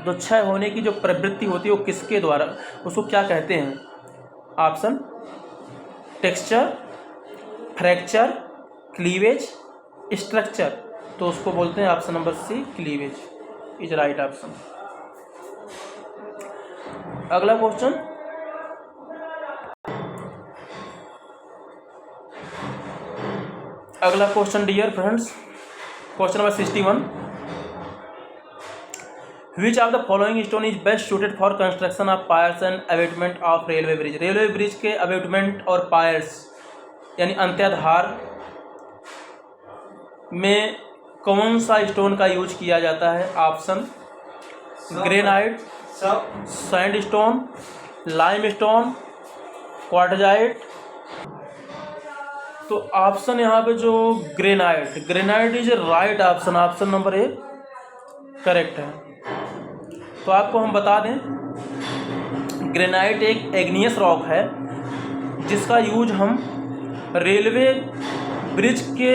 तो क्षय होने की जो प्रवृत्ति होती है वो किसके द्वारा, उसको क्या कहते हैं? Option texture, fracture, cleavage, structure. तो उसको बोलते हैं option number C cleavage is right option. अगला question dear friends, question number 61। Which of the following stone is best suited for construction of piers and abutment of railway bridge. Railway bridge के abutment और piers यानी अंत्याधार में कौन सा stone का use किया जाता है? Option granite, sandstone, limestone, quartzite. तो ऑप्शन यहाँ पे जो granite is right option. Option number A correct है। तो आपको हम बता दें, ग्रेनाइट एक एग्नियस रॉक है जिसका यूज हम रेलवे ब्रिज के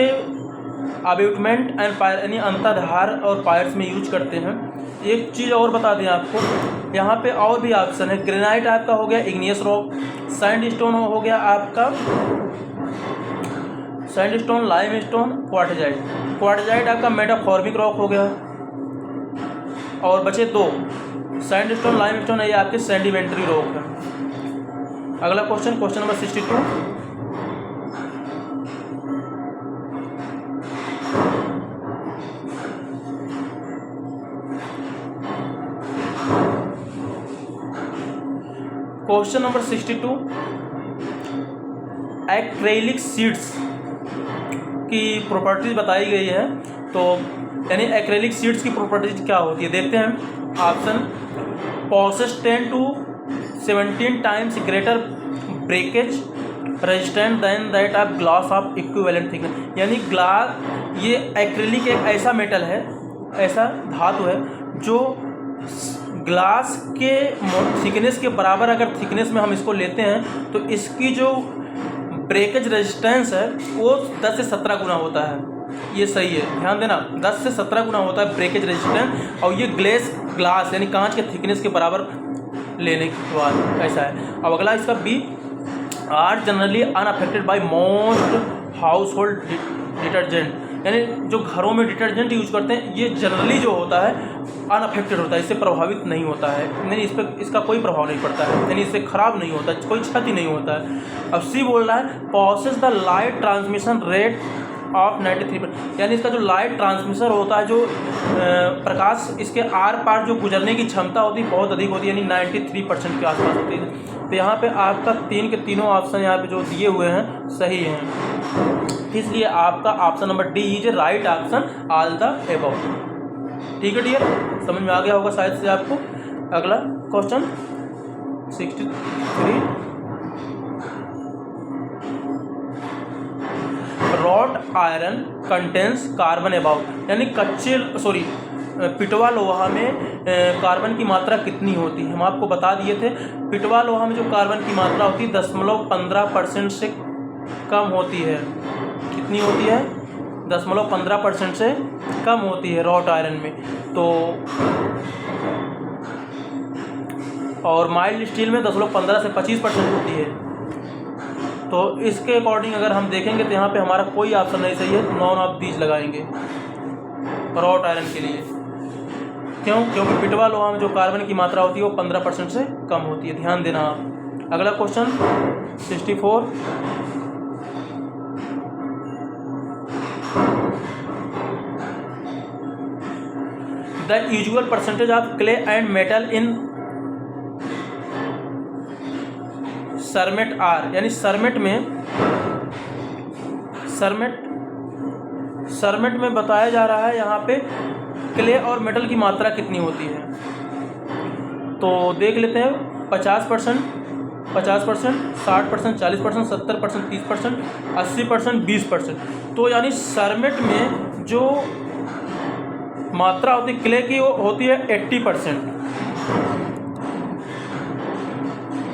अबेटमेंट एंड पायर यानी अंतर्धार और पायर्स में यूज करते हैं। एक चीज़ और बता दें आपको, यहाँ पे और भी ऑप्शन है। ग्रेनाइट आपका हो गया इग्नियस रॉक, सैंडस्टोन हो गया आपका सैंडस्टोन, लाइमस्टोन, क्वार्टजाइट आपका मेटाफॉर्मिक रॉक हो गया। और बचे दो, सैंडस्टोन, लाइमस्टोन, ये आपके सेडिमेंट्री रॉक है। अगला question number 62। Question number 62 acrylic sheets की प्रॉपर्टीज बताई गई है। तो यानी एक्रेलिक शीट्स की प्रॉपर्टीज क्या होती है देखते हैं। Option possess 10 to 17 times greater breakage resistant than that of glass of equivalent thickness. यानी ग्लास, ये एक्रेलिक एक ऐसा मेटल है, ऐसा धातु है जो ग्लास के थिकनेस के बराबर अगर थिकनेस में हम इसको लेते हैं तो इसकी जो ब्रेकेज रेजिस्टेंस है वो 10 से 17 गुना होता है। ये सही है, ध्यान देना, 10 से 17 गुना होता है ब्रेकेज रेजिस्टेंस। और ये ग्लास यानी कांच के थिकनेस के बराबर लेने के बाद ऐसा है। अब अगला इसका B, are generally unaffected by most household detergent. यानी जो घरों में डिटर्जेंट यूज करते हैं ये जनरली जो होता है अनअफेक्टेड होता है, इससे प्रभावित नहीं होता है, यानी इस पर इसका कोई प्रभाव नहीं पड़ता है, यानी इससे खराब नहीं होता, कोई क्षति नहीं होता है। अब सी बोल रहा है possesses the light transmission rate of 93%, यानी इसका जो लाइट ट्रांसमिशन होता है, जो प्रकाश इसके आर पार जो गुजरने की क्षमता होती है बहुत अधिक होती है, यानी 93% के आसपास होती है। तो यहाँ पे आपका तीन के तीनों ऑप्शन यहाँ पे जो दिए हुए हैं सही हैं, इसलिए आपका option number D is right option all the above. ठीक है डियर, समझ में आ गया होगा शायद से आपको। अगला question 63, wrought iron contains carbon about, यानी पिटवा लोहा में कार्बन की मात्रा कितनी होती है। हम आपको बता दिए थे पिटवा लोहा में जो कार्बन की मात्रा होती है 0.15% से कम होती है। कितनी होती है? 0.15% से कम होती है रॉट आयरन में। तो और माइल्ड स्टील में 0.15 से 25% होती है। तो इसके अकॉर्डिंग अगर हम देखेंगे तो यहाँ पे हमारा कोई ऑप्शन नहीं सही है, तो नॉन ऑफ दीज लगाएंगे रॉट आयरन के लिए। क्यों? क्योंकि पिटवा लोहा में जो कार्बन की मात्रा होती है वो 15% से कम होती है, ध्यान देना आप। अगला question 64, the usual percentage of clay and metal in सरमेट आर, यानी सरमेट में बताया जा रहा है यहाँ पे क्ले और मेटल की मात्रा कितनी होती है। तो देख लेते हैं 50%, 60%, 40%, 70%, 30%, 80%, 20%। तो यानी सरमेट में जो मात्रा होती है क्ले की वो होती है 80%।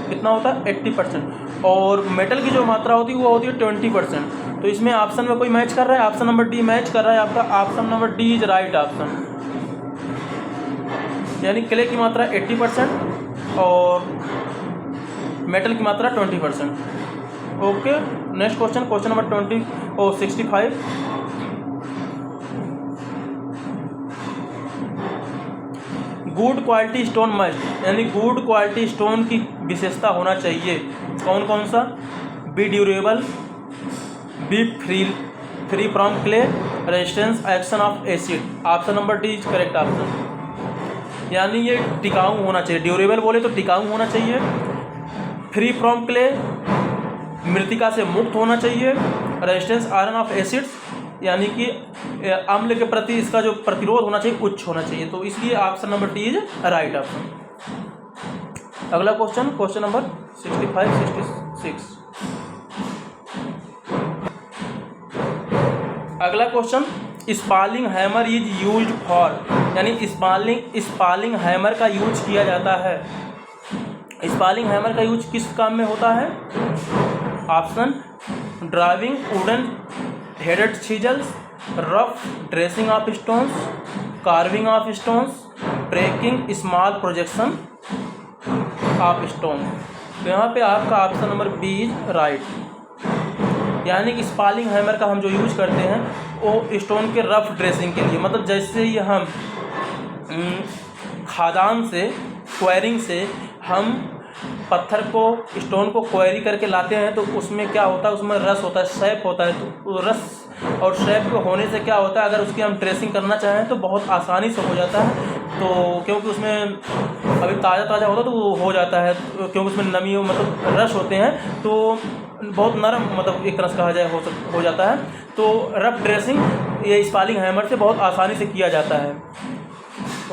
कितना होता है? 80%। और मेटल की जो मात्रा होती है वो होती है 20%। तो इसमें ऑप्शन में कोई मैच कर रहा है? ऑप्शन नंबर डी मैच कर रहा है आपका। Option number D is right option, यानी क्ले की मात्रा 80% और मेटल की मात्रा 20%। Okay, next question, question number 65, good quality stone must, यानी गुड क्वालिटी स्टोन की विशेषता होना चाहिए। कौन कौन सा? Be durable, be free from clay, resistance action of acid. Option number D is correct option, यानी ये टिकाऊ होना चाहिए। ड्यूरेबल बोले तो टिकाऊ होना चाहिए, फ्री फ्रॉम क्ले मृतिका से मुक्त होना चाहिए, रेजिस्टेंस आयरन ऑफ एसिड्स यानी कि अम्ल के प्रति इसका जो प्रतिरोध होना चाहिए उच्च होना चाहिए। तो इसलिए option number D is right option. अगला क्वेश्चन, क्वेश्चन नंबर 65, 66। अगला question, spalling hammer is used for, यानी स्पालिंग हैमर का यूज किया जाता है। स्पालिंग हैमर का यूज किस काम में होता है? Option, driving wooden headed chisels, rough dressing of stones, carving of stones, breaking small projection of stone. तो यहाँ पे आपका option number B is right, यानी कि स्पालिंग हैमर का हम जो यूज करते हैं वो स्टोन के रफ ड्रेसिंग के लिए, मतलब जैसे ही हम खादान से क्वेरिंग से हम पत्थर को स्टोन को क्वेरी करके लाते हैं तो उसमें क्या होता है, उसमें रस होता है, शेप होता है। तो रस और शेप के होने से क्या होता है, अगर उसकी हम ट्रेसिंग करना चाहें तो बहुत आसानी से हो जाता है। तो क्योंकि उसमें अभी ताज़ा होता है तो वो हो जाता है, क्योंकि उसमें नमी मतलब रस होते हैं तो बहुत नरम, मतलब एक तरह से कहा जाए हो जाता है। तो रफ ड्रेसिंग ये स्पालिंग हैमर से बहुत आसानी से किया जाता है।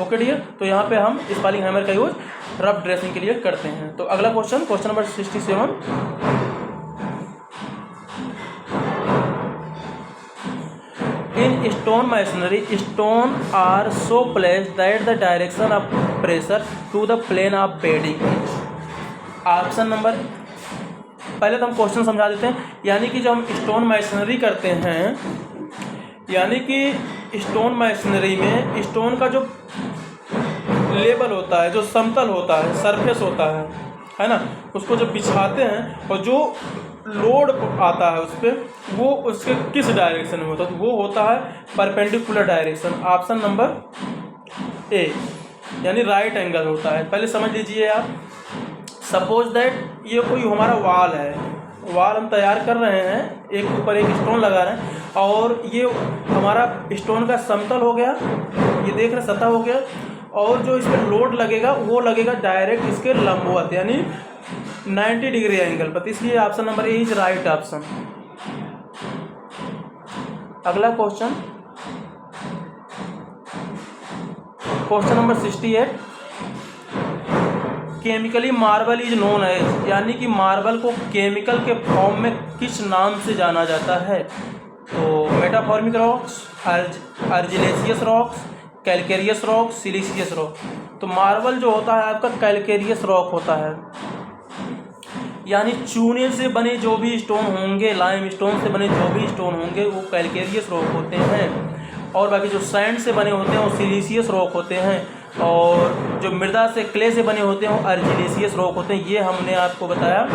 ओके डियर, तो यहाँ पे हम स्पालिंग हैमर का यूज रफ ड्रेसिंग के लिए करते हैं। तो अगला question, question number 67, in stone masonry stone are so placed that the direction of pressure to the plane of bedding. Option number, पहले तो हम क्वेश्चन समझा देते हैं। यानी कि जब हम स्टोन मैसनरी करते हैं, यानी कि स्टोन मैसनरी में स्टोन का जो लेवल होता है, जो समतल होता है, सरफेस होता है ना, उसको जब बिछाते हैं और जो लोड आता है उस पर, वो उसके किस डायरेक्शन में होता है? तो वो होता है परपेंडिकुलर डायरेक्शन। ऑप्शन नंबर ए, यानी राइट एंगल होता है। पहले समझ लीजिए आप, सपोज दैट ये कोई हमारा वाल है, वाल हम तैयार कर रहे हैं, एक ऊपर एक स्टोन लगा रहे हैं और ये हमारा स्टोन का समतल हो गया, ये देख रहे सतह हो गया, और जो इस पर लोड लगेगा वो लगेगा डायरेक्ट इसके लंबवत, यानी 90 डिग्री एंगल पर। इसलिए option number A is right option. अगला question question number 68, chemically marble is known as, यानी कि मार्बल को केमिकल के फॉर्म में किस नाम से जाना जाता है? तो metamorphic rocks, argillaceous rocks, calcareous rock, siliceous rock. तो मार्बल जो होता है आपका कैलकेरियस रॉक होता है, यानी चूने से बने जो भी स्टोन होंगे, लाइम स्टोन से बने जो भी स्टोन होंगे वो कैलकेरियस रॉक होते हैं, और बाकी जो सैंड से बने होते हैं वो सिलिशियस रॉक होते हैं, और जो मृदा से क्ले से बने होते हैं वो आर्जिलेसियस रॉक होते हैं। ये हमने आपको बताया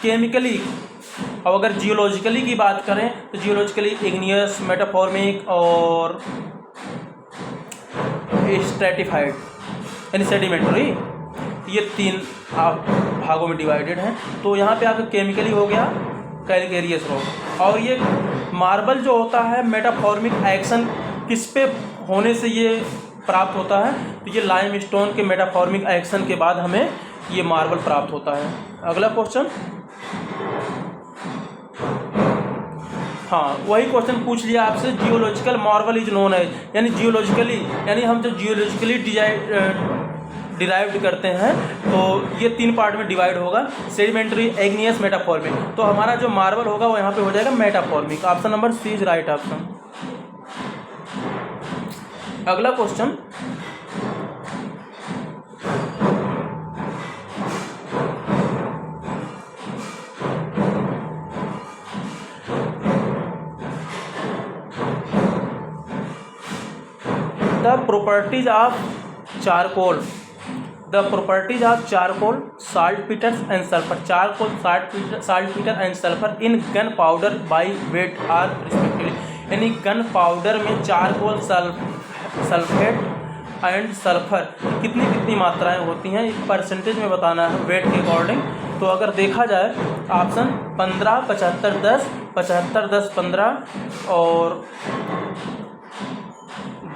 केमिकली। अब अगर जियोलॉजिकली की बात करें तो जियोलॉजिकली इग्नियस, मेटाफॉर्मिक और स्ट्रैटिफाइड यानी सेडिमेंटरी, ये 3 भागों में डिवाइडेड हैं। तो यहाँ पे आपका केमिकली हो गया कैलकेरियस रॉक, और ये मार्बल जो होता है मेटाफॉर्मिक एक्शन किस पे होने से ये प्राप्त होता है? तो ये लाइम स्टोन के मेटाफॉर्मिक एक्शन के बाद हमें ये मार्बल प्राप्त होता है। अगला क्वेश्चन, हाँ वही क्वेश्चन पूछ लिया आपसे, geological marble is known as, यानी जियोलॉजिकली, यानी हम जब जियोलॉजिकली डिराइव्ड करते हैं तो ये 3 पार्ट में डिवाइड होगा, सेडिमेंट्री, इग्नियस, मेटाफॉर्मिक। तो हमारा जो मार्बल होगा वो यहाँ पे हो जाएगा metamorphic. Option number C is right option. अगला question, the properties of charcoal, the properties of charcoal, saltpetre and sulphur. Charcoal, saltpetre and sulphur in gunpowder by weight are respectively, यानी gunpowder में charcoal, sulphate and sulphur कितनी मात्राएं होती हैं, एक percentage में बताना है वेट के अकॉर्डिंग। तो अगर देखा जाए ऑप्शन 15, 75, 10, 75, 10, 15 और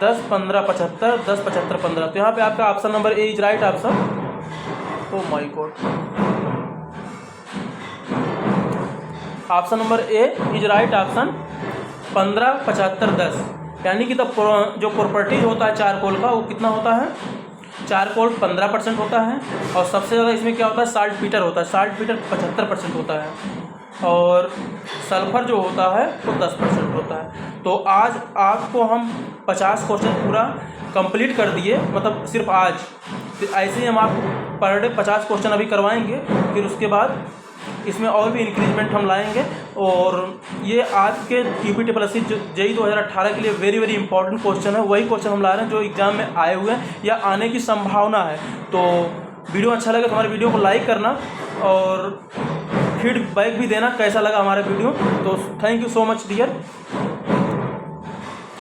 10, 15, 75, 10, 75, 15। तो यहाँ पे आपका option number A is right option. Oh my God, option number A is right option 15, 75, 10, यानी कि जो प्रॉपर्टीज होता है चारकोल का वो कितना होता है? चारकोल 15% होता है, और सबसे ज़्यादा इसमें क्या होता है? साल्टपीटर होता है, साल्टपीटर 75% होता है, और सल्फर जो होता है वो 10% होता है। तो आज आपको हम 50 क्वेश्चन पूरा कंप्लीट कर दिए, मतलब सिर्फ आज। फिर ऐसे ही हम आप पर डे 50 क्वेश्चन अभी करवाएंगे, फिर उसके बाद इसमें और भी इंक्रीजमेंट हम लाएंगे। और ये आज के यूपीटीपीएससी जेईई 2018 के लिए वेरी वेरी इंपॉर्टेंट क्वेश्चन है, वही क्वेश्चन हम ला रहे हैं जो एग्जाम में आए हुए हैं या आने की संभावना है। तो वीडियो अच्छा लगे तो हमारे वीडियो को लाइक करना और फीडबैक भी देना कैसा लगा हमारा वीडियो। तो thank you so much dear.